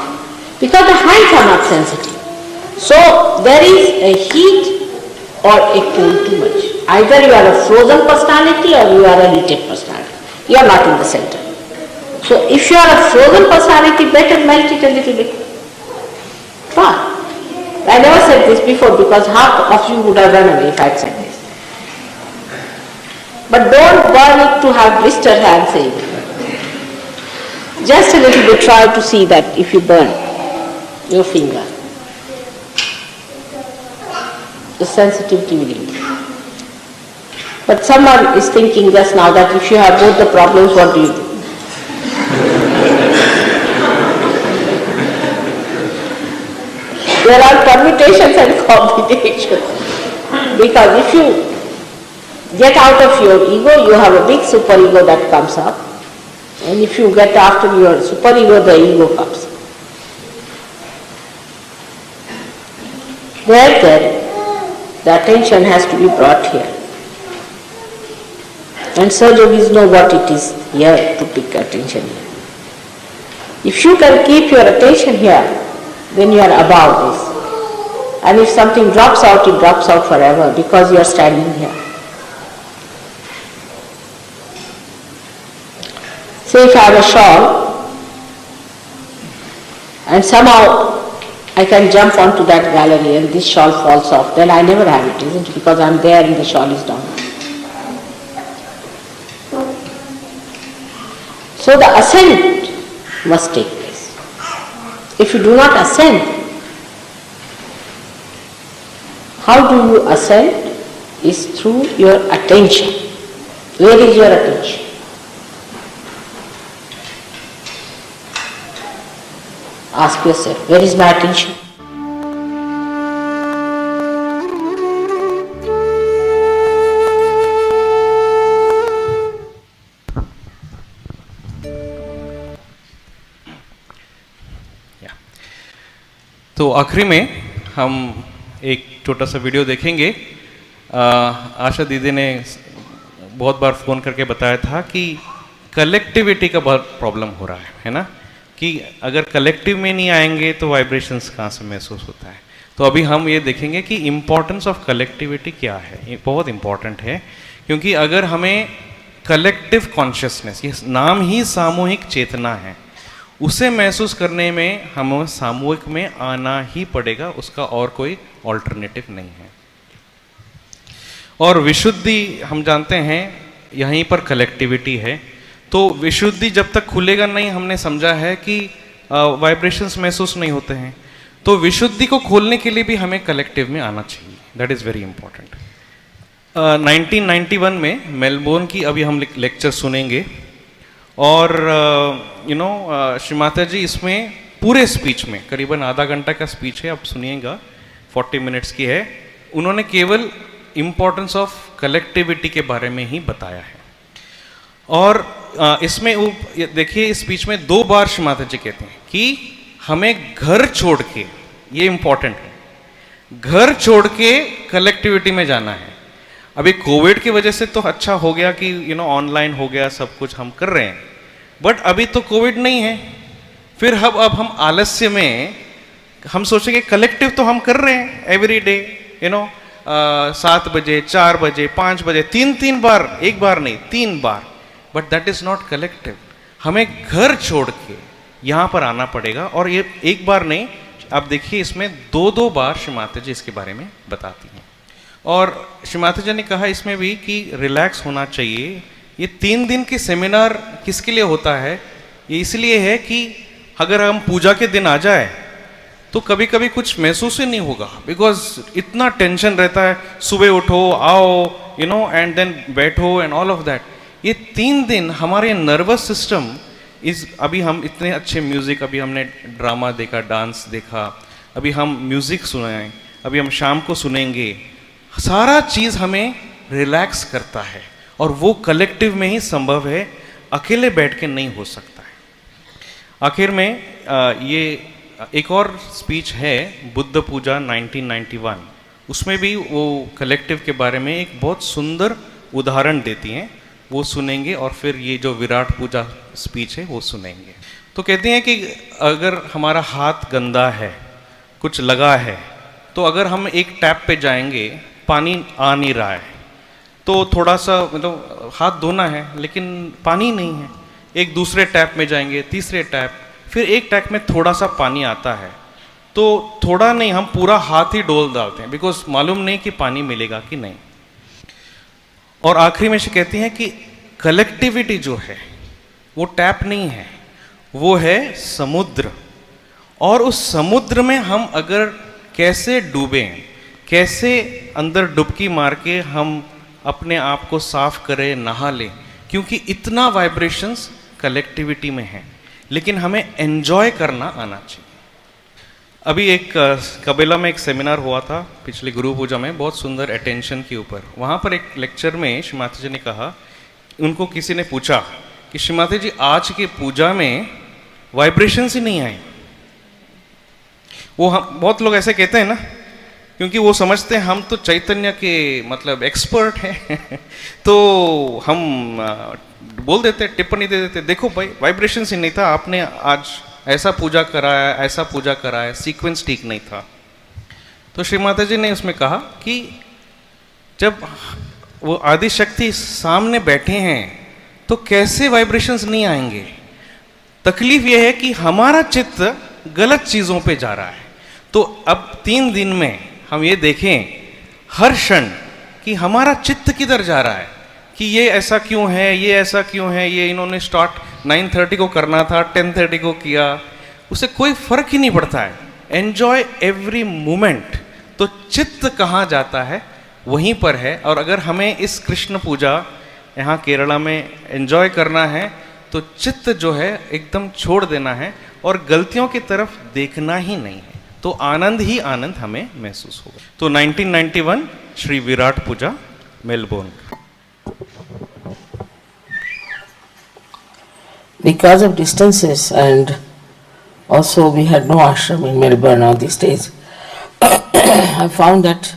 Because the hands are not sensitive. So there is a heat or a cold too much. Either you are a frozen personality or you are a heated personality. You are not in the center. So if you are a frozen personality, better melt it a little bit. Try. I never said this before because half of you would have run away if I had said this. But don't burn it to have blistered hands even. Just a little bit, try to see that if you burn your finger, the sensitivity will increase. But someone is thinking just now that if you have both the problems, what do you do? There are permutations and combinations. Because if you get out of your ego, you have a big superego that comes up. And if you get after your superego, the ego comes up. Therefore, the attention has to be brought here. And Sahaja Yogis know what it is here to pick attention here. If you can keep your attention here, then you are above this. And if something drops out, it drops out forever because you are standing here. Say if I have a shawl and somehow I can jump onto that gallery and this shawl falls off, then I never have it, isn't it? Because I am there and the shawl is down. So the ascent must take place. If you do not ascend, how do you ascend? Is through your attention. Where is your attention? Ask yourself, where is my attention? तो आखिरी में हम एक छोटा सा video देखेंगे। आशा दीदी ने बहुत बार फ़ोन करके बताया था कि कलेक्टिविटी का बहुत प्रॉब्लम हो रहा है ना, कि अगर कलेक्टिव में नहीं आएंगे तो वाइब्रेशंस कहाँ से महसूस होता है। तो अभी हम ये देखेंगे कि इम्पोर्टेंस ऑफ कलेक्टिविटी क्या है। ये बहुत इम्पॉर्टेंट है, क्योंकि अगर हमें कलेक्टिव कॉन्शियसनेस, ये नाम ही सामूहिक चेतना है, उसे महसूस करने में हमें सामूहिक में आना ही पड़ेगा, उसका और कोई ऑल्टरनेटिव नहीं है। और विशुद्धि हम जानते हैं यहीं पर कलेक्टिविटी है। तो विशुद्धि जब तक खुलेगा नहीं, हमने समझा है कि वाइब्रेशंस महसूस नहीं होते हैं। तो विशुद्धि को खोलने के लिए भी हमें कलेक्टिव में आना चाहिए। That is very important. 1991 में मेलबोर्न की अभी हम लेक्चर सुनेंगे, और श्री माता जी इसमें पूरे स्पीच में, करीबन आधा घंटा का स्पीच है, आप सुनिएगा, 40 मिनट्स की है, उन्होंने केवल इम्पोर्टेंस ऑफ कलेक्टिविटी के बारे में ही बताया है। और इसमें देखिए, इस स्पीच में 2 बार श्री माता जी कहते हैं कि हमें घर छोड़ के, ये इंपॉर्टेंट है, घर छोड़ के कलेक्टिविटी में जाना है। अभी कोविड की वजह से तो अच्छा हो गया कि ऑनलाइन हो गया, सब कुछ हम कर रहे हैं, बट अभी तो कोविड नहीं है। फिर अब हम आलस्य में हम सोचेंगे कलेक्टिव तो हम कर रहे हैं एवरी डे, 7 बजे, 4 बजे, 5 बजे, 3 बार, एक बार नहीं 3 बार, but that is not collective. हमें घर छोड़ के यहाँ पर आना पड़ेगा। और ये एक बार नहीं, आप देखिए इसमें 2 बार श्री माता जी इसके बारे में बताती हैं। और श्री माता जी ने कहा इसमें भी कि रिलैक्स होना चाहिए। ये 3 दिन के सेमिनार किसके लिए होता है? ये इसलिए है कि अगर हम पूजा के दिन आ जाए तो कभी कभी कुछ महसूस ही नहीं होगा, बिकॉज इतना टेंशन रहता है, सुबह उठो, आओ, एंड देन बैठो एंड ऑल ऑफ दैट। ये 3 दिन हमारे नर्वस सिस्टम अभी हम इतने अच्छे म्यूजिक, अभी हमने ड्रामा देखा, डांस देखा, अभी हम म्यूजिक सुनाएं, अभी हम शाम को सुनेंगे, सारा चीज हमें रिलैक्स करता है, और वो कलेक्टिव में ही संभव है, अकेले बैठ के नहीं हो सकता है। आखिर में ये एक और स्पीच है, बुद्ध पूजा 1991, उसमें भी वो कलेक्टिव के बारे में एक बहुत सुंदर उदाहरण देती हैं, वो सुनेंगे, और फिर ये जो विराट पूजा स्पीच है वो सुनेंगे। तो कहते हैं कि अगर हमारा हाथ गंदा है, कुछ लगा है, तो अगर हम एक टैप पे जाएंगे, पानी आ नहीं रहा है, तो थोड़ा सा हाथ धोना है, लेकिन पानी नहीं है, एक दूसरे टैप में जाएंगे, तीसरे टैप, फिर एक टैप में थोड़ा सा पानी आता है, तो थोड़ा नहीं, हम पूरा हाथ ही डोल डालते हैं, बिकॉज मालूम नहीं कि पानी मिलेगा कि नहीं। और आखिरी में से कहती हैं कि कलेक्टिविटी जो है वो टैप नहीं है, वो है समुद्र। और उस समुद्र में हम अगर कैसे डूबें, कैसे अंदर डुबकी मार के हम अपने आप को साफ करें, नहा लें, क्योंकि इतना वाइब्रेशंस कलेक्टिविटी में है, लेकिन हमें एंजॉय करना आना चाहिए। अभी एक कबीला में एक सेमिनार हुआ था पिछली गुरु पूजा में, बहुत सुंदर अटेंशन के ऊपर। वहाँ पर एक लेक्चर में श्री माता जी ने कहा, उनको किसी ने पूछा कि श्री माता जी आज की पूजा में वाइब्रेशंस ही नहीं आए। वो हम बहुत लोग ऐसे कहते हैं ना, क्योंकि वो समझते हैं हम तो चैतन्य के मतलब एक्सपर्ट हैं तो हम बोल देते, टिप्पणी दे देते, देखो भाई वाइब्रेशंस ही नहीं था, आपने आज ऐसा पूजा कराया, ऐसा पूजा कराया, सीक्वेंस ठीक नहीं था। तो श्री माता जी ने उसमें कहा कि जब वो आदि शक्ति सामने बैठे हैं तो कैसे वाइब्रेशंस नहीं आएंगे। तकलीफ ये है कि हमारा चित्त गलत चीज़ों पे जा रहा है। तो अब 3 दिन में हम ये देखें हर क्षण कि हमारा चित्त किधर जा रहा है, कि ये ऐसा क्यों है, ये ऐसा क्यों है, ये इन्होंने स्टार्ट 9:30 को करना था, 10:30 को किया, उससे कोई फर्क ही नहीं पड़ता है। Enjoy every moment. तो चित्त कहाँ जाता है वहीं पर है। और अगर हमें इस कृष्ण पूजा यहाँ केरला में एंजॉय करना है तो चित्त जो है एकदम छोड़ देना है और गलतियों की तरफ देखना ही नहीं है, तो आनंद ही आनंद हमें महसूस होगा। तो 1991 श्री विराट पूजा Melbourne. Because of distances and Also, we had no ashram in Melbourne all these days. I found that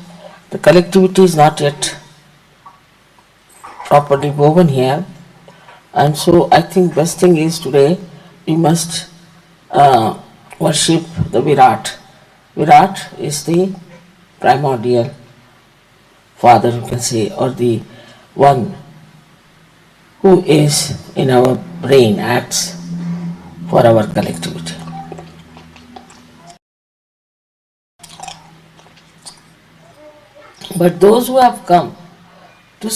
the collectivity is not yet properly woven here, and so I think best thing is today we must worship the Virat. Virat is the primordial father, you can say, or the one who is in our brain, acts for our collectivity. But those who have come to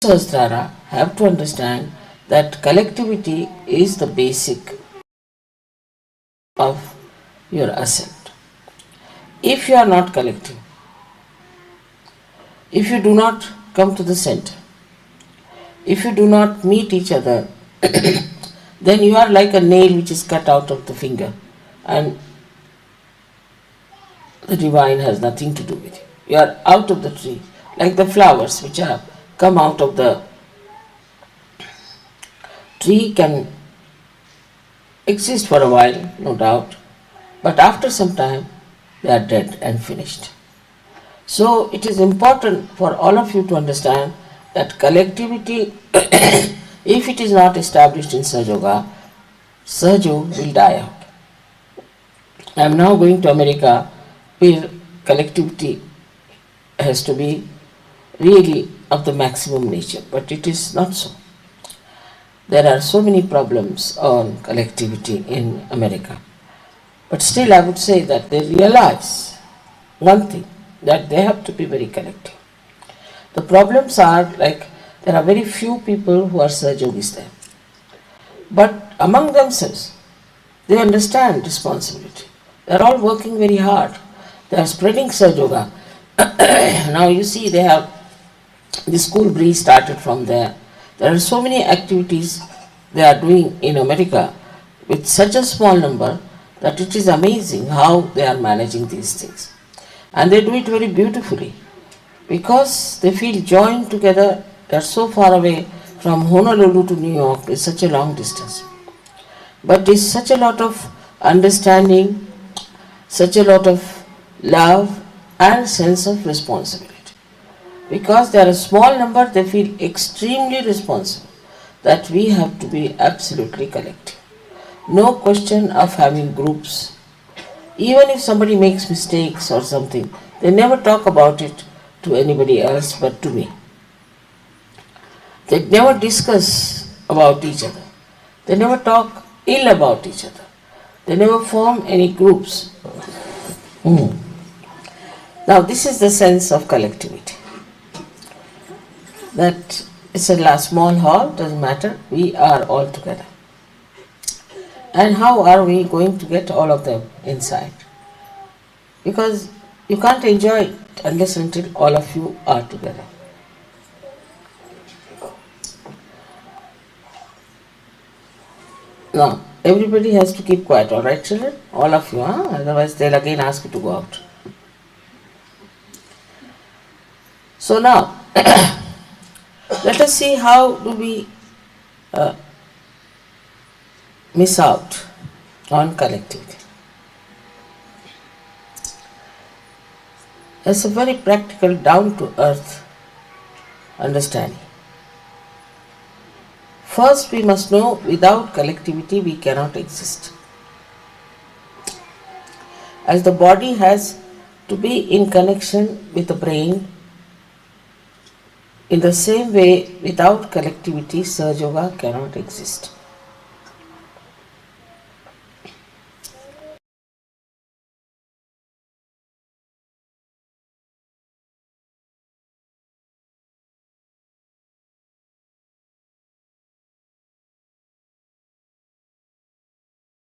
Sahasrara have to understand that collectivity is the basic of your ascent. If you are not collective, if you do not come to the center, if you do not meet each other, then you are like a nail which is cut out of the finger, and the divine has nothing to do with you. You are out of the tree, like the flowers which have come out of the tree can exist for a while, no doubt, but after some time they are dead and finished. So it is important for all of you to understand that collectivity, if it is not established in Sahaja, Sahaja will die out. I am now going to America where collectivity has to be really of the maximum nature, but it is not so. There are so many problems on collectivity in America. But still I would say that they realize one thing, that they have to be very collective. The problems are like there are very few people who are Sahajogis there. But among themselves, they understand responsibility. They are all working very hard. They are spreading Sahaja. Now you see they have the school breeze started from there. There are so many activities they are doing in America with such a small number that it is amazing how they are managing these things. And they do it very beautifully because they feel joined together. They are so far away from Honolulu to New York. It's such a long distance. But there's such a lot of understanding, such a lot of love and sense of responsibility. Because they are a small number, they feel extremely responsible that we have to be absolutely collective. No question of having groups. Even if somebody makes mistakes or something, they never talk about it to anybody else but to me. They never discuss about each other. They never talk ill about each other. They never form any groups. Now this is the sense of collectivity. That it's a small hall, doesn't matter, we are all together. And how are we going to get all of them inside? Because you can't enjoy it unless until all of you are together. Now, everybody has to keep quiet, alright children? All of you, huh? Otherwise they'll again ask you to go out. So now, let us see how do we miss out on collectivity. It's a very practical, down-to-earth understanding. First, we must know without collectivity we cannot exist. As the body has to be in connection with the brain, in the same way, without collectivity, Sahaja cannot exist.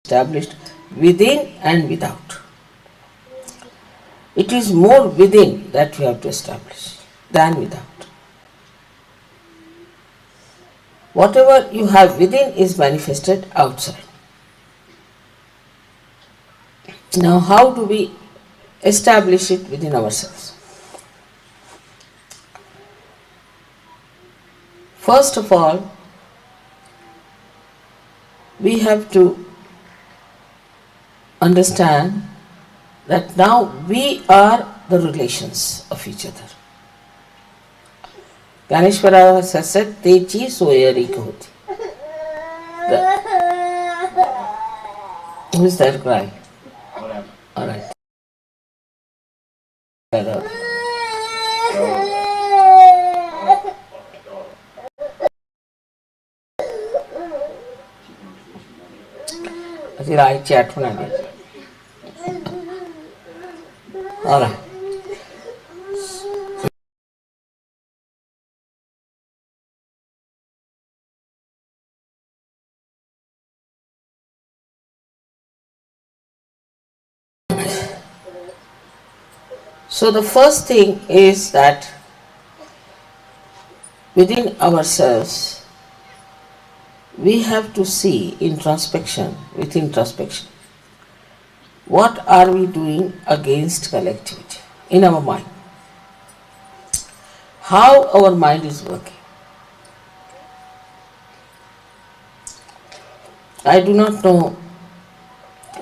Established within and without. It is more within that we have to establish than without. Whatever you have within is manifested outside. Now, how do we establish it within ourselves? First of all, we have to understand that now we are the relations of each other. Ganeshwara has said, Techi soyari hoti. Who is that cry? Alright. I chat for Alright. So the first thing is that within ourselves we have to see introspection, with introspection. What are we doing against collectivity in our mind? How our mind is working. I do not know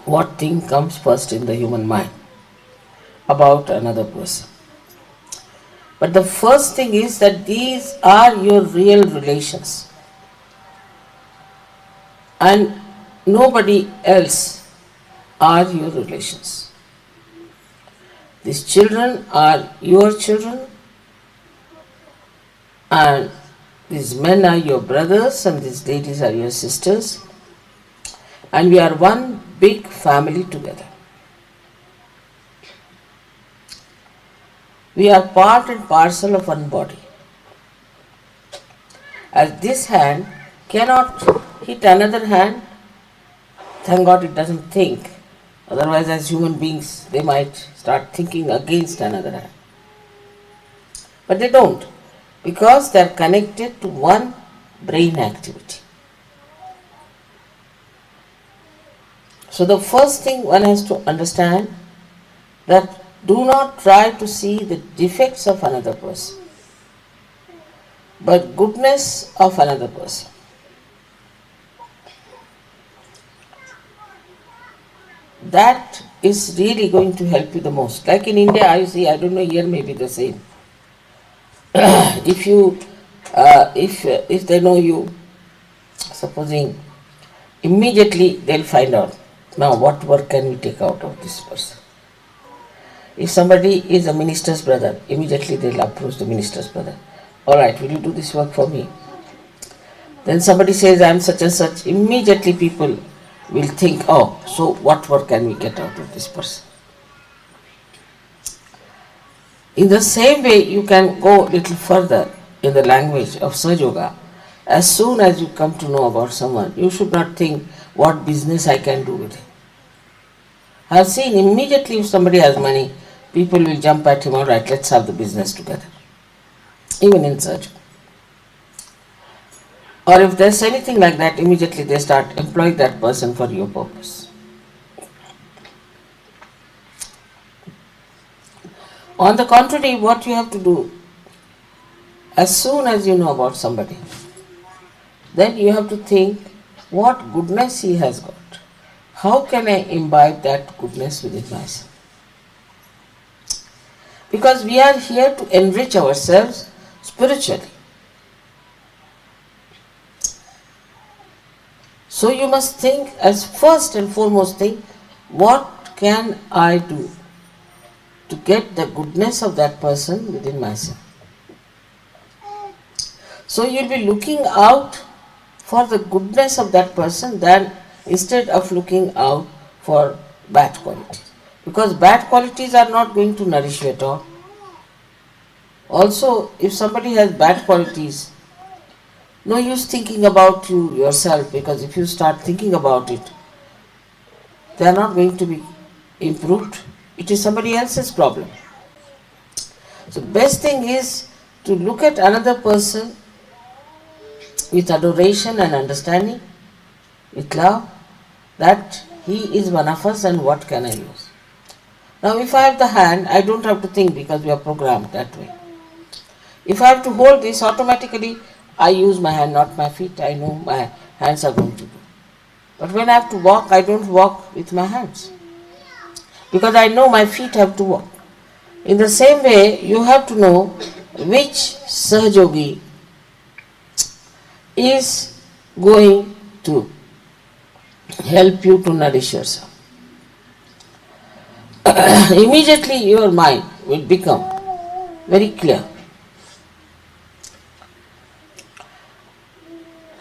what thing comes first in the human mind about another person. But the first thing is that these are your real relations. And nobody else are your relations. These children are your children, and these men are your brothers, and these ladies are your sisters, and we are one big family together. We are part and parcel of one body. As this hand cannot hit another hand, thank God it doesn't think. Otherwise, as human beings, they might start thinking against another hand. But they don't, because they are connected to one brain activity. So the first thing one has to understand, that do not try to see the defects of another person, but goodness of another person. That is really going to help you the most. Like in India, I see, I don't know, here may be the same. If they know you, supposing, immediately they'll find out, now what work can we take out of this person? If somebody is a minister's brother, immediately they'll approach the minister's brother. Alright, will you do this work for me? Then somebody says, I am such and such, immediately people will think, oh, so what work can we get out of this person? In the same way, you can go a little further in the language of Sahaja Yoga. As soon as you come to know about someone, you should not think, what business I can do with him. I have seen immediately if somebody has money, people will jump at him, all right, let's have the business together. Even in Sahaja. Or if there's anything like that, immediately they start employing that person for your purpose. On the contrary, what you have to do, as soon as you know about somebody, then you have to think what goodness he has got. How can I imbibe that goodness within myself? Because we are here to enrich ourselves spiritually. So you must think as first and foremost thing, what can I do to get the goodness of that person within myself? So you'll be looking out for the goodness of that person than instead of looking out for bad qualities. Because bad qualities are not going to nourish you at all. Also, if somebody has bad qualities, no use thinking about you yourself, because if you start thinking about it, they are not going to be improved. It is somebody else's problem. So best thing is to look at another person with adoration and understanding, with love, that he is one of us and what can I use. Now if I have the hand, I don't have to think because we are programmed that way. If I have to hold this, automatically I use my hand, not my feet. I know my hands are going to do. But when I have to walk, I don't walk with my hands. because I know my feet have to walk. In the same way, you have to know which Sahajogi is going to help you to nourish yourself. Immediately your mind will become very clear.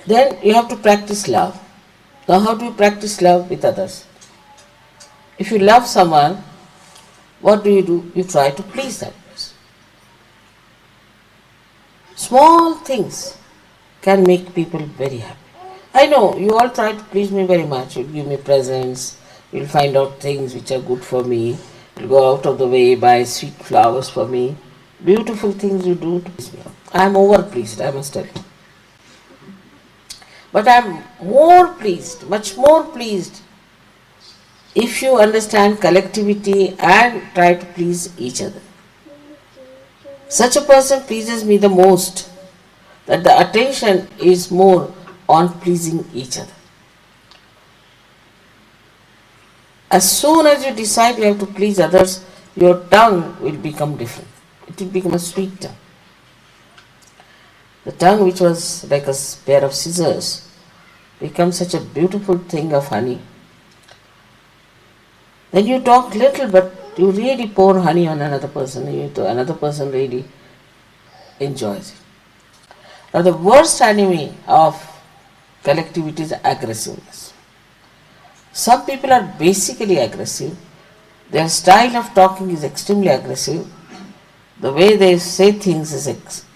Then you have to practice love. Now how do you practice love with others? If you love someone, what do? You try to please that person. Small things can make people very happy. I know you all try to please me very much. You'll give me presents, you'll find out things which are good for me, you'll go out of the way, buy sweet flowers for me. Beautiful things you do to please me. I am over pleased, I must tell you. But I am more pleased, much more pleased, if you understand collectivity and try to please each other. Such a person pleases me the most, that the attention is more on pleasing each other. As soon as you decide you have to please others, your tongue will become different. It will become a sweet tongue. The tongue which was like a pair of scissors becomes such a beautiful thing of honey. Then you talk little, but you really pour honey on another person, and another person really enjoys it. Now the worst enemy of collectivity is aggressiveness. Some people are basically aggressive. Their style of talking is extremely aggressive. The way they say things is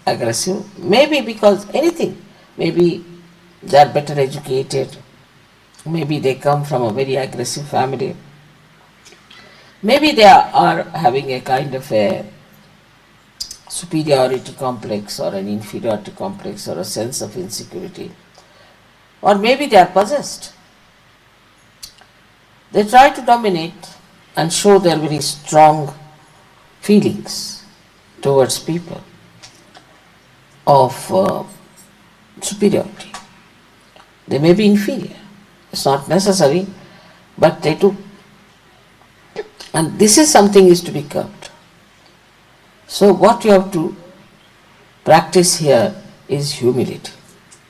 aggressive. Maybe because anything. Maybe they are better educated. Maybe they come from a very aggressive family. Maybe they are having a kind of a superiority complex or an inferiority complex or a sense of insecurity. Or maybe they are possessed. They try to dominate and show their very strong feelings towards people of superiority. They may be inferior. It's not necessary, but they do. And this is something is to be curbed. So what you have to practice here is humility.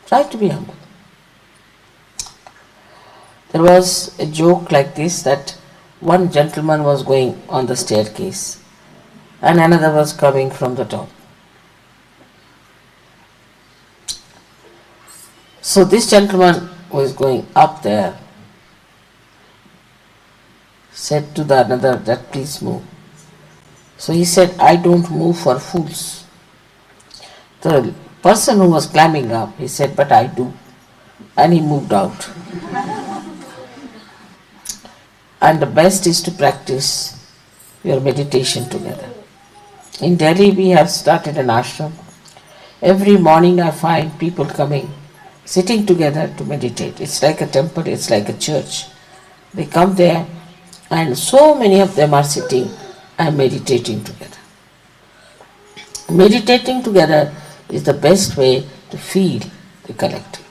Try to be humble. There was a joke like this, that one gentleman was going on the staircase and another was coming from the top. So this gentleman who is going up there said to the another that please move. So he said, I don't move for fools. The person who was climbing up, he said, but I do. And he moved out. And the best is to practice your meditation together. In Delhi we have started an ashram. Every morning I find people coming, sitting together to meditate. It's like a temple, it's like a church. They come there and so many of them are sitting and meditating together. Meditating together is the best way to feel the collectivity.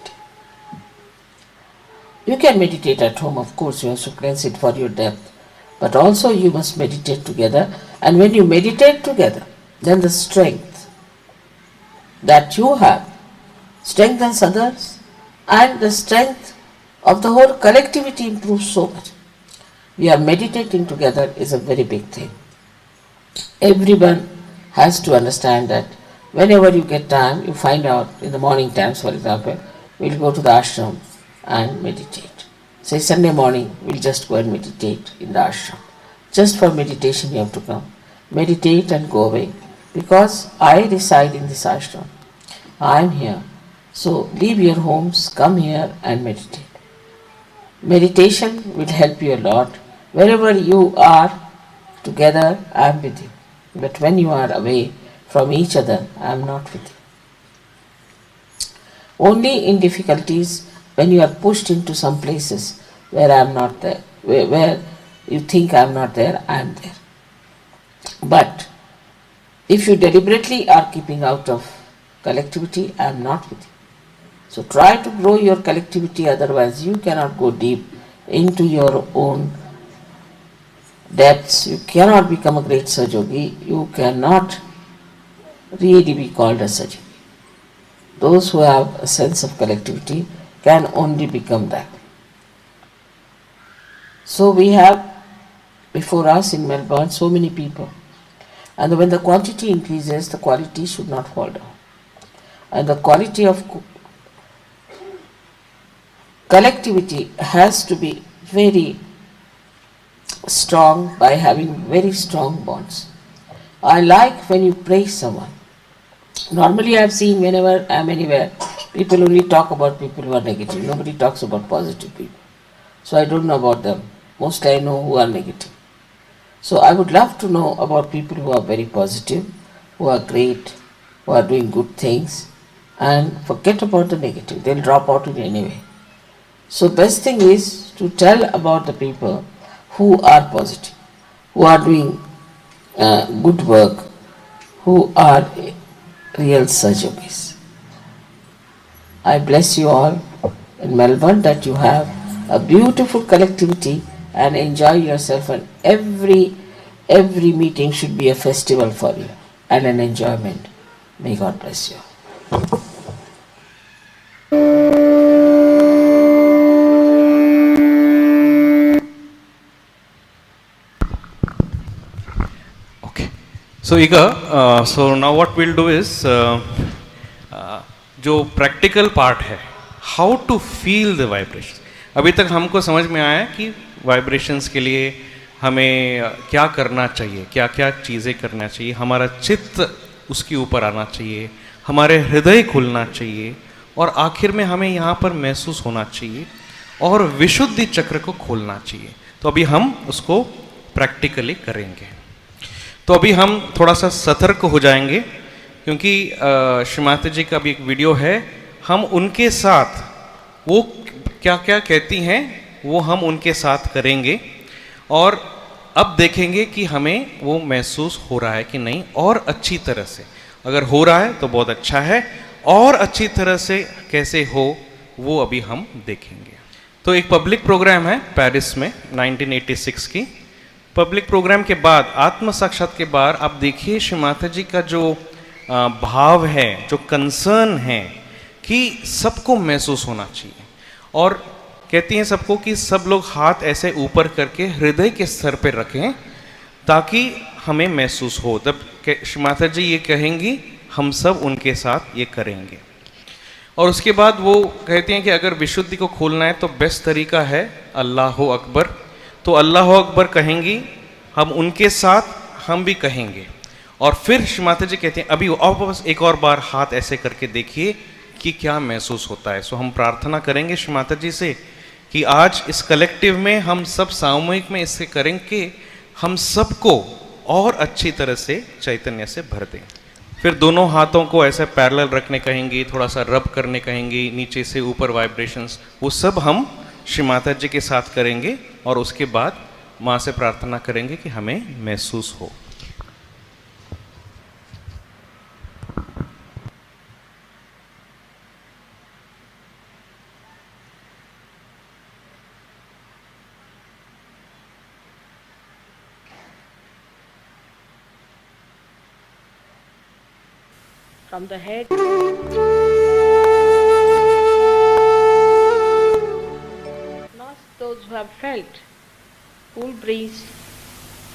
You can meditate at home, of course, you have to cleanse it for your depth, but also you must meditate together, and when you meditate together, then the strength that you have strengthens others, and the strength of the whole collectivity improves so much. We are meditating together is a very big thing. Everyone has to understand that whenever you get time, you find out in the morning times, for example, we'll go to the ashram and meditate. Say Sunday morning, we'll just go and meditate in the ashram. Just for meditation you have to come. Meditate and go away. Because I reside in this ashram. I am here. So leave your homes, come here and meditate. Meditation will help you a lot. Wherever you are together, I am with you. But when you are away from each other, I am not with you. Only in difficulties, when you are pushed into some places where I am not there, where you think I am not there, I am there. But if you deliberately are keeping out of collectivity, I am not with you. So try to grow your collectivity, otherwise you cannot go deep into your own depths, you cannot become a great Sajogi, you cannot really be called a Sajogi. Those who have a sense of collectivity can only become that. So we have before us in Melbourne so many people, and when the quantity increases, the quality should not fall down. And the quality of collectivity has to be very strong by having very strong bonds. I like when you praise someone. Normally I have seen whenever I am anywhere, people only talk about people who are negative. Nobody talks about positive people. So I don't know about them. Mostly I know who are negative. So I would love to know about people who are very positive, who are great, who are doing good things, and forget about the negative. They'll drop out in any way. So best thing is to tell about the people who are positive, who are doing good work, who are real Sajogis. I bless you all in Melbourne that you have a beautiful collectivity and enjoy yourself, and every meeting should be a festival for you and an enjoyment. May God bless you. Okay. So Iga, so now what we'll do is जो practical part है, how to feel the vibration. अभी तक हमको समझ में आया कि vibrations के लिए हमें क्या करना चाहिए, क्या क्या चीज़ें करना चाहिए, हमारा चित्त उसके ऊपर आना चाहिए, हमारे हृदय खुलना चाहिए, और आखिर में हमें यहाँ पर महसूस होना चाहिए और विशुद्धि चक्र को खोलना चाहिए. तो अभी हम उसको प्रैक्टिकली करेंगे. तो अभी हम थोड़ा सा सतर्क हो जाएंगे क्योंकि श्रीमाता जी का भी एक वीडियो है. हम उनके साथ वो क्या क्या कहती हैं वो हम उनके साथ करेंगे और अब देखेंगे कि हमें वो महसूस हो रहा है कि नहीं, और अच्छी तरह से. अगर हो रहा है तो बहुत अच्छा है, और अच्छी तरह से कैसे हो वो अभी हम देखेंगे. तो एक पब्लिक प्रोग्राम है पेरिस में 1986 की. पब्लिक प्रोग्राम के बाद, आत्म साक्षात के बाद, आप देखिए श्री माता जी का जो भाव है, जो कंसर्न है कि सबको महसूस होना चाहिए. और कहती हैं सबको कि सब लोग हाथ ऐसे ऊपर करके हृदय के स्तर पर रखें ताकि हमें महसूस हो. तब श्री माता जी ये कहेंगी, हम सब उनके साथ ये करेंगे. और उसके बाद वो कहती हैं कि अगर विशुद्धि को खोलना है तो बेस्ट तरीका है अल्लाह अकबर. तो अल्लाह अकबर कहेंगी, हम उनके साथ हम भी कहेंगे. और फिर श्री माता जी कहते हैं अभी और बस एक और बार हाथ ऐसे करके देखिए कि क्या महसूस होता है. सो हम प्रार्थना करेंगे श्री माता जी से कि आज इस कलेक्टिव में हम सब सामूहिक में इससे करेंगे, हम सबको और अच्छी तरह से चैतन्य से भर दें. फिर दोनों हाथों को ऐसे पैरेलल रखने कहेंगी, थोड़ा सा रब करने कहेंगी, नीचे से ऊपर वाइब्रेशंस, वो सब हम श्री माता जी के साथ करेंगे. और उसके बाद माँ से प्रार्थना करेंगे कि हमें महसूस हो. From the head, not those who have felt cool breeze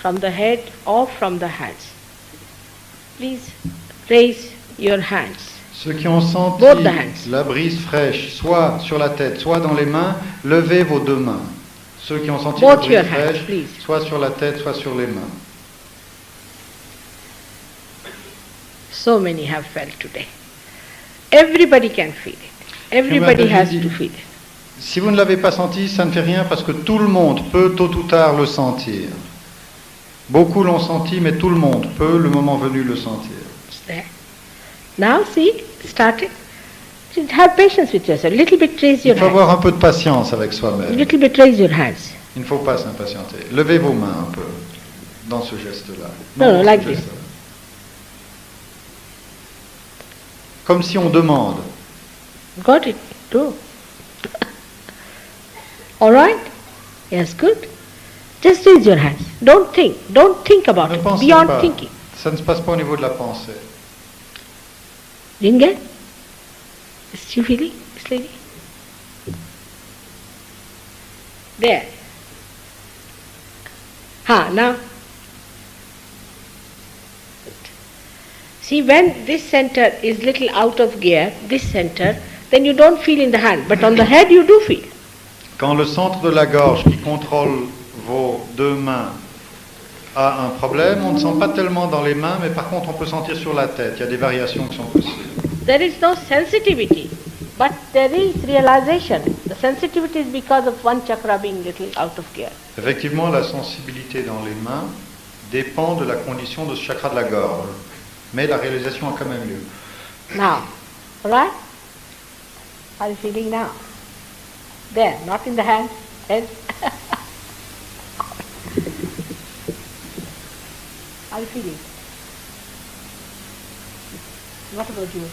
from the head or from the hands. Please raise your hands. Ceux qui ont senti Both the hands. la brise fraîche, soit sur la tête, soit dans les mains, levez vos deux mains. Ceux qui ont senti la Both your brise hands, fraîche, please. soit sur la tête, soit sur les mains. So many have felt today. Everybody can feel it. Everybody has to feel it. Si vous ne l'avez pas senti, ça ne fait rien parce que tout le monde peut tôt ou tard le sentir. Beaucoup l'ont senti, mais tout le monde peut, le moment venu, le sentir. It's there. Now see, started. Have patience with yourself. Little bit raise your Il faut hands. avoir un peu de patience avec soi-même. Little bit raise your hands. Il ne faut pas s'impatienter. Levez vos mains un peu dans ce geste-là. No, Dans like ce this. geste-là. Comme si on demande. Got it? Do. All right? Yes, good. Just raise your hands. Don't think. Don't think about Ne it. pensez Beyond pas. thinking. Ça ne se passe pas au niveau de la pensée. Ringe? Is she feeling, this lady? There. Now. See, when this center is little out of gear, this center, then you don't feel in the hand, but on the head you do feel. Quand le centre de la gorge qui contrôle vos deux mains a un problème, on ne sent pas tellement dans les mains, mais par contre on peut sentir sur la tête. Il y a des variations qui sont possibles. There is no sensitivity, but there is realization. The sensitivity is because of one chakra being little out of gear. Effectivement, la sensibilité dans les mains dépend de la condition de ce chakra de la gorge. Mais la réalisation a quand même lieu. Now, alright? How are you feeling now? There, not in the hand, head. How are you feeling? What about you?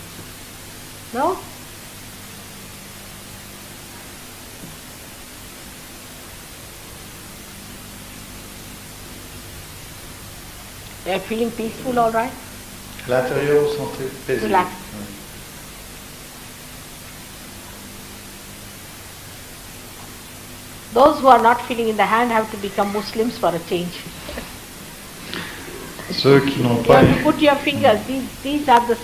No? You are feeling peaceful, all right? À l'intérieur, vous sentez paisible. Relax. Oui. Those who are not feeling in the hand have to become Muslims for a change. Ceux qui n'ont You pas... have to put your fingers. These are the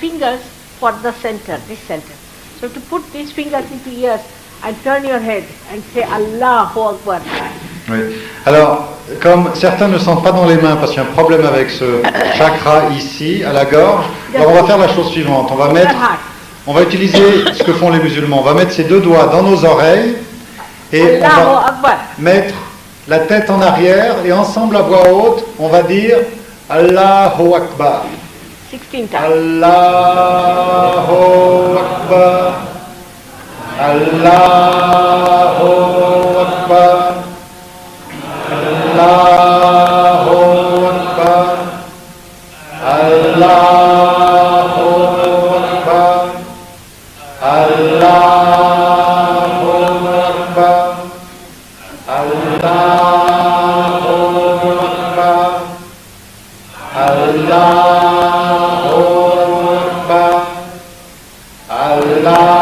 fingers for the center. This center. So to put these fingers into ears and turn your head and say Allahu Akbar. Oui. Alors, comme certains ne sentent pas dans les mains parce qu'il y a un problème avec ce chakra ici, à la gorge, alors on va faire la chose suivante. On va utiliser ce que font les musulmans. On va mettre ces deux doigts dans nos oreilles et on Allahu va Akbar. mettre la tête en arrière et ensemble à voix haute, on va dire Allahu Akbar. 16 times. Allahu Akbar. Allahu Akbar. Allahu Akbar. Allahu Akbar. Allahu Akbar. Allahu Akbar. Allahu Akbar. Allahu Akbar. Allahu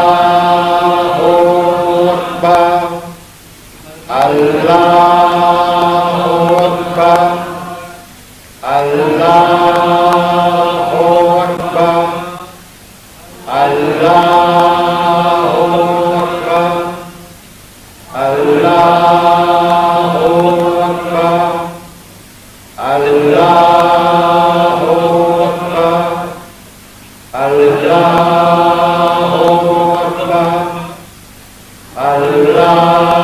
Akbar. Allahu Akbar. Allahu Akbar. Allahu Akbar. Allahu Akbar. Allahu Akbar. Allahu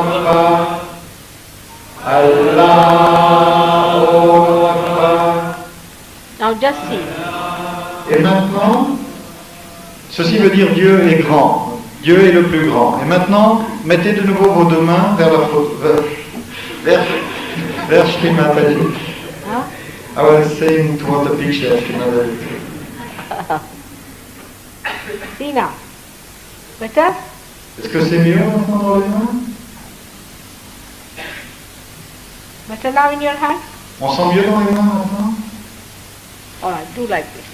Akbar. Allahu Akbar. Now just see. Et maintenant, ceci veut dire Dieu est grand. Dieu est le plus grand. Et maintenant, mettez de nouveau vos deux mains vers la photo, vers Shri Mataji. Huh? I was saying toward the picture, Shri Mataji. See now. Better? Est-ce que c'est mieux maintenant dans les mains? Better now in your hand? On sent mieux dans les mains maintenant? Alright, do like this.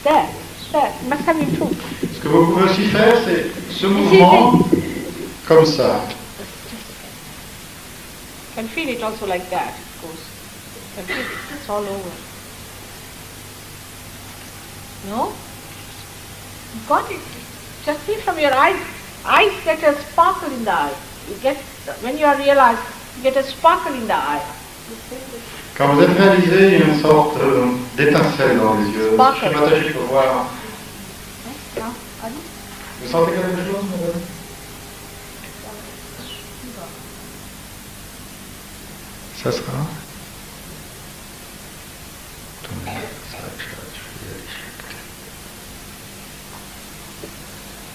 There. Must have improved. Ce que vous pouvez aussi faire, c'est ce mouvement comme ça. You can feel it also like that, of course. You can feel it. It's all over. No? You got it. Just see from your eyes. Eyes get a sparkle in the eye. You get, when you are realized, you get a sparkle in the eye. Quand vous êtes réalisé, il y a une sorte d'étincelle dans les yeux. Sparkle. Shri Mataji peut voir. Now, Adi? Vous sentez quelque chose, madame? Ça sera.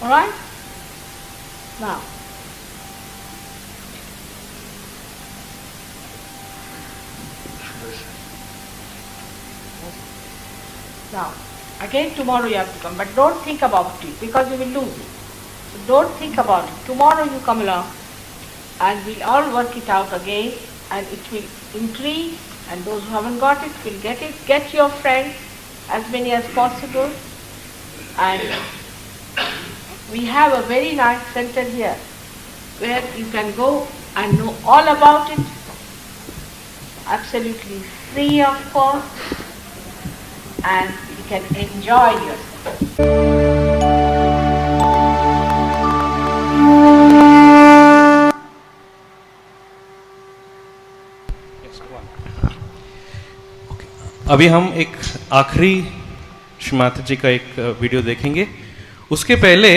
All right? Now. Now, again tomorrow you have to come, but don't think about it because you will lose it. So don't think about it. Tomorrow you come along and we'll all work it out again, and it will increase, and those who haven't got it will get it. Get your friends, as many as possible, and we have a very nice center here where you can go and know all about it, absolutely free of cost, and you can enjoy yourself. अभी हम एक आखिरी श्री माता जी का एक video देखेंगे। उसके पहले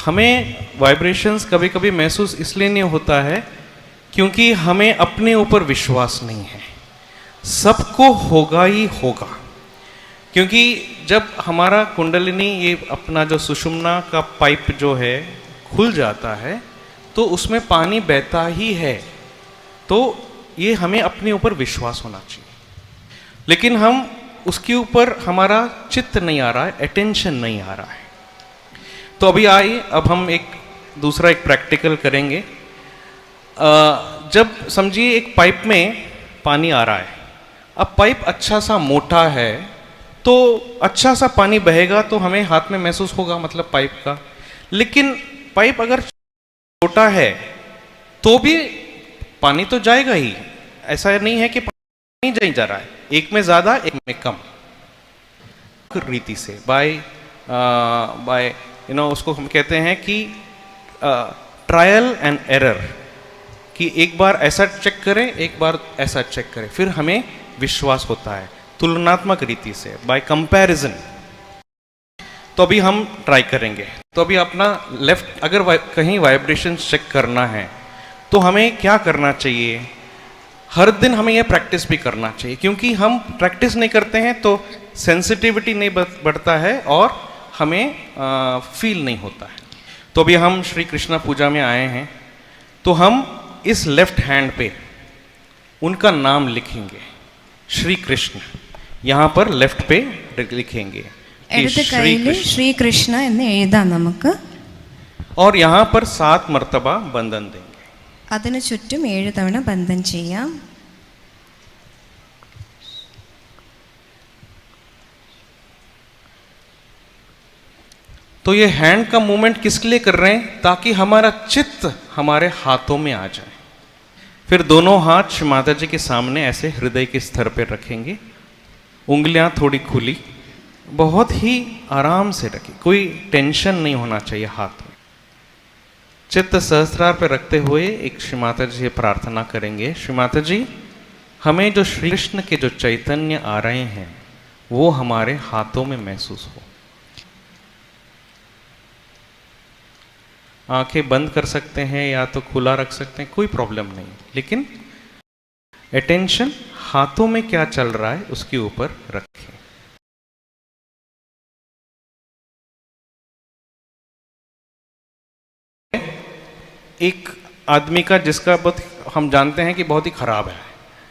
हमें वाइब्रेशंस कभी कभी महसूस इसलिए नहीं होता है क्योंकि हमें अपने ऊपर विश्वास नहीं है। सबको होगा ही होगा, क्योंकि जब हमारा कुंडलिनी ये अपना जो सुषुम्ना का पाइप जो है खुल जाता है तो उसमें पानी बहता ही है। तो ये हमें अपने ऊपर विश्वास होना चाहिए, लेकिन हम उसके ऊपर हमारा चित्त नहीं आ रहा है, अटेंशन नहीं आ रहा है। तो अभी आइए, अब हम एक दूसरा एक प्रैक्टिकल करेंगे। जब समझिए एक पाइप में पानी आ रहा है, अब पाइप अच्छा सा मोटा है तो अच्छा सा पानी बहेगा तो हमें हाथ में महसूस होगा, मतलब पाइप का। लेकिन पाइप अगर छोटा है तो भी पानी तो जाएगा ही, ऐसा नहीं है कि पानी नहीं जा रहा है, एक में ज्यादा एक में कम रीति से बाय उसको हम कहते हैं कि ट्रायल एंड एरर, कि एक बार ऐसा चेक करें एक बार ऐसा चेक करें, फिर हमें विश्वास होता है तुलनात्मक रीति से, बाय कंपैरिजन। तो अभी हम ट्राई करेंगे। तो अभी अपना लेफ्ट, अगर कहीं वाइब्रेशन चेक करना है तो हमें क्या करना चाहिए? हर दिन हमें यह प्रैक्टिस भी करना चाहिए, क्योंकि हम प्रैक्टिस नहीं करते हैं तो सेंसिटिविटी नहीं बढ़ता है और हमें फील नहीं होता है। तो अभी हम श्री कृष्णा पूजा में आए हैं, तो हम इस लेफ्ट हैंड पे उनका नाम लिखेंगे, श्री कृष्ण। यहाँ पर लेफ्ट पे लिखेंगे श्री कृष्ण എന്ന് എഴുതാം നമുക്ക്. और यहाँ पर 7 मर्तबा बंधन देंगे. അതിനു ചുറ്റും 7 തവണ ബന്ധം ചെയ്യാം. तो ये हैंड का मूवमेंट किसके लिए कर रहे हैं? ताकि हमारा चित्त हमारे हाथों में आ जाए। फिर दोनों हाथ श्री माता जी के सामने ऐसे हृदय के स्तर पर रखेंगे, उंगलियां थोड़ी खुली, बहुत ही आराम से रखें, कोई टेंशन नहीं होना चाहिए हाथ में। चित्त सहस्त्रार पर रखते हुए एक श्री माता जी से प्रार्थना करेंगे, श्री माता जी हमें जो श्री कृष्ण के जो चैतन्य आ रहे हैं वो हमारे हाथों में महसूस हो। आंखें बंद कर सकते हैं या तो खुला रख सकते हैं, कोई प्रॉब्लम नहीं, लेकिन अटेंशन हाथों में क्या चल रहा है उसके ऊपर रखें। एक आदमी का जिसका हम जानते हैं कि बहुत ही खराब है,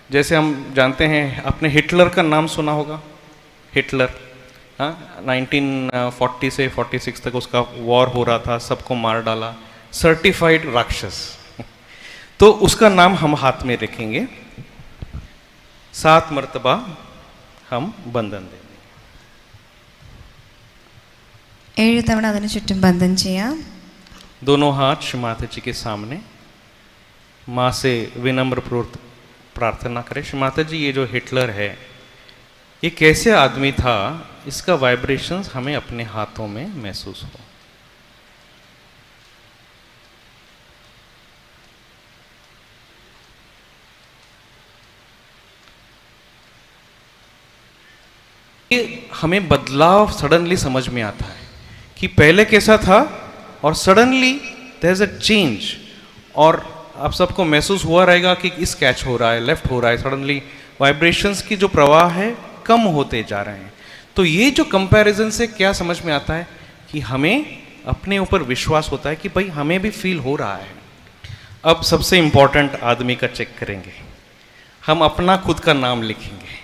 जैसे हम जानते हैं अपने हिटलर का नाम सुना होगा, हिटलर, हाँ 1940 से 46 तक उसका वॉर हो रहा था, सबको मार डाला, सर्टिफाइड राक्षस। तो उसका नाम हम हाथ में रखेंगे, 7 मर्तबा हम बंधन देंगे। 7 തവണ അതിനു ചുറ്റും ബന്ധം ചെയ്യാം. दोनों हाथ श्री माता जी के सामने माँ से विनम्र प्रार्थना करें, श्री माता जी ये जो हिटलर है ये कैसे आदमी था, इसका वाइब्रेशंस हमें अपने हाथों में महसूस हो। ये हमें बदलाव सडनली समझ में आता है कि पहले कैसा था और suddenly there is a change. और आप सबको महसूस हुआ रहेगा कि इस कैच हो रहा है, लेफ्ट हो रहा है, सडनली वाइब्रेशंस की जो प्रवाह है कम होते जा रहे हैं। तो ये जो कंपैरिजन से क्या समझ में आता है कि हमें अपने ऊपर विश्वास होता है कि भाई हमें भी फील हो रहा है। अब सबसे इम्पोर्टेंट आदमी का चेक करेंगे, हम अपना खुद का नाम लिखेंगे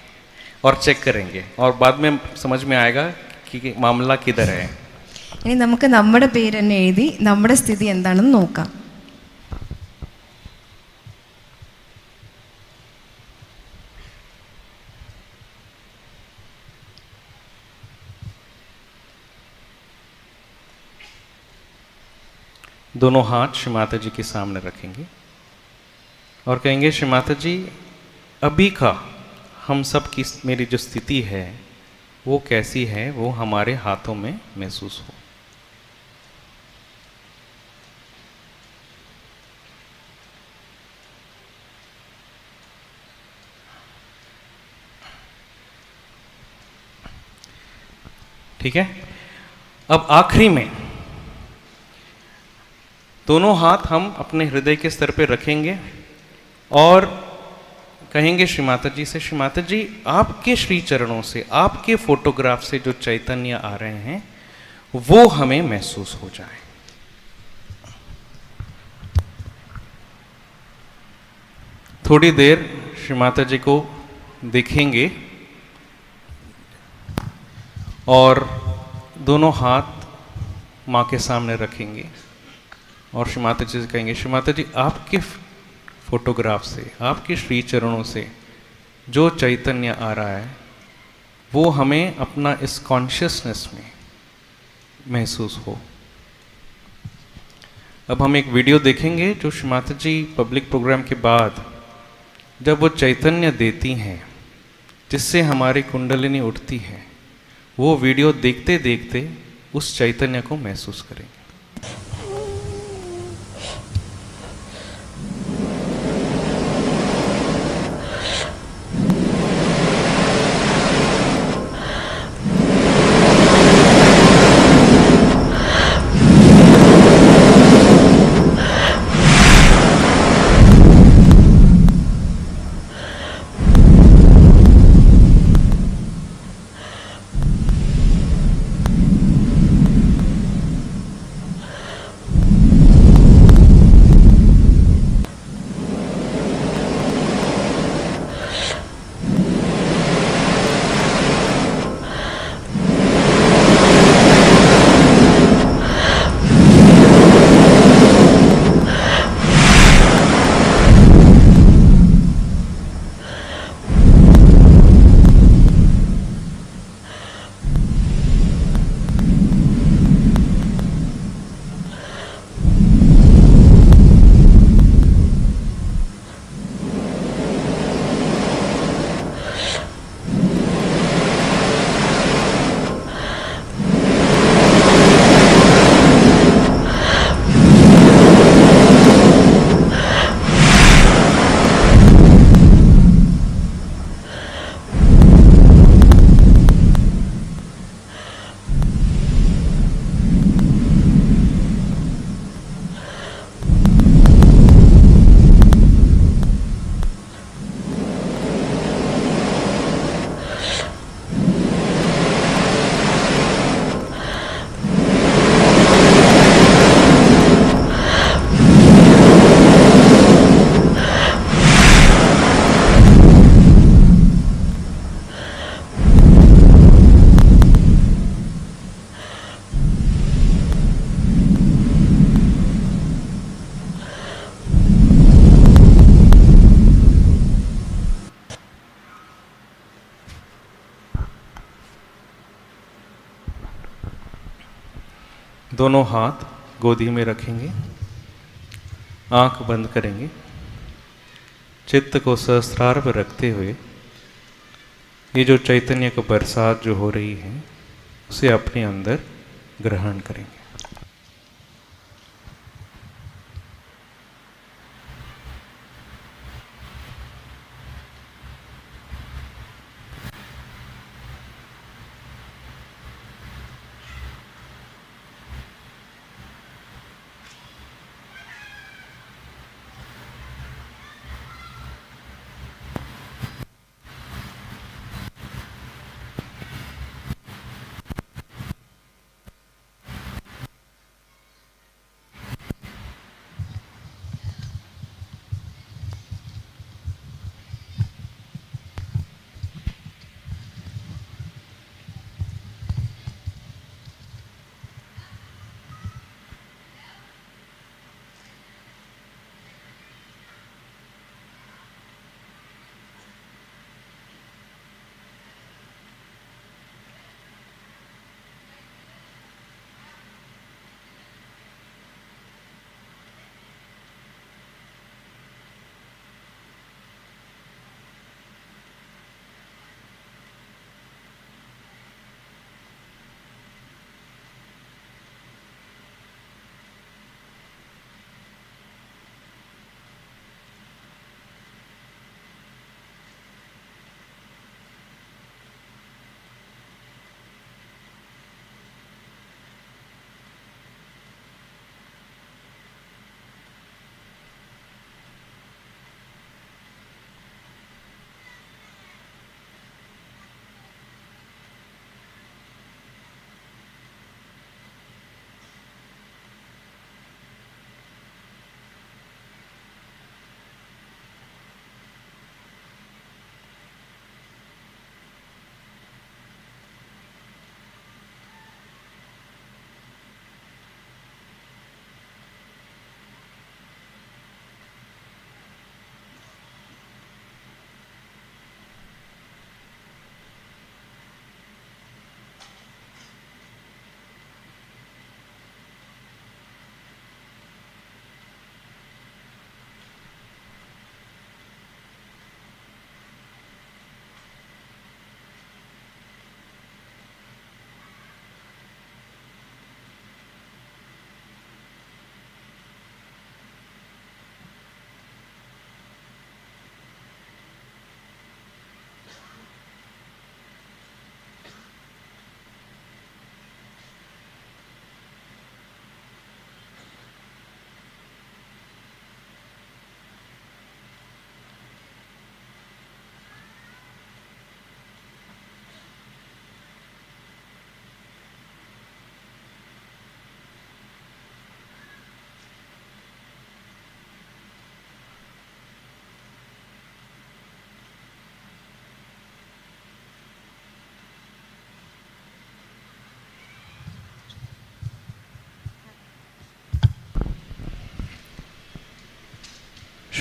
और चेक करेंगे और बाद में समझ में आएगा कि मामला किधर है। ഇനി നമുക്ക് നമ്മുടെ പേര് തന്നെ എഴുതി നമ്മുടെ സ്ഥിതി എന്താണെന്ന് നോക്കാം. दोनों हाथ श्री माता जी के सामने रखेंगे और कहेंगे, श्री माता जी अभी का हम सब की मेरी जो स्थिति है वो कैसी है, वो हमारे हाथों में महसूस हो। ठीक है। अब आखिरी में दोनों हाथ हम अपने हृदय के स्तर पे रखेंगे और कहेंगे श्री माता जी से, श्री माता जी आपके श्री चरणों से, आपके फोटोग्राफ से जो चैतन्य आ रहे हैं वो हमें महसूस हो जाए। थोड़ी देर श्री माता जी को देखेंगे और दोनों हाथ माँ के सामने रखेंगे और श्री माता जी से कहेंगे, श्री माता जी आपके फोटोग्राफ से, आपके श्री चरणों से जो चैतन्य आ रहा है वो हमें अपना इस कॉन्शियसनेस में महसूस हो। अब हम एक वीडियो देखेंगे जो श्री माता जी पब्लिक प्रोग्राम के बाद जब वो चैतन्य देती हैं जिससे हमारी कुंडलिनी उठती है, वो वीडियो देखते देखते उस चैतन्य को महसूस करेंगे। दोनों हाथ गोदी में रखेंगे, आंख बंद करेंगे, चित्त को सहस्त्रार पर रखते हुए ये जो चैतन्य का बरसात जो हो रही है उसे अपने अंदर ग्रहण करेंगे।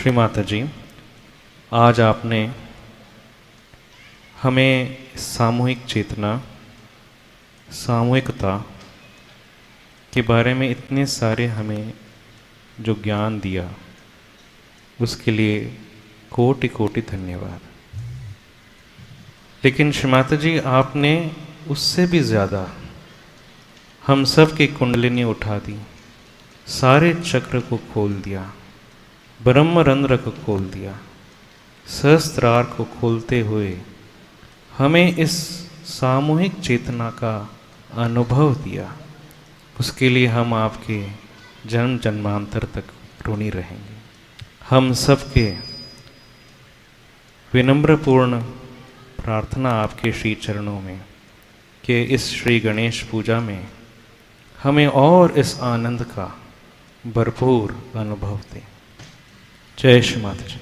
श्री माता जी, आज आपने हमें सामूहिक चेतना, सामूहिकता के बारे में इतने सारे हमें जो ज्ञान दिया, उसके लिए कोटि कोटि धन्यवाद। लेकिन श्री माता जी, आपने उससे भी ज़्यादा हम सब की कुंडलिनी उठा दी, सारे चक्र को खोल दिया, ब्रह्मरंध्र को खोल दिया, सहस्त्रार को खोलते हुए हमें इस सामूहिक चेतना का अनुभव दिया। उसके लिए हम आपके जन्म जन्मांतर तक ऋणी रहेंगे। हम सबके विनम्रपूर्ण प्रार्थना आपके श्री चरणों में कि इस श्री गणेश पूजा में हमें और इस आनंद का भरपूर अनुभव दें। जय श्री माता जी।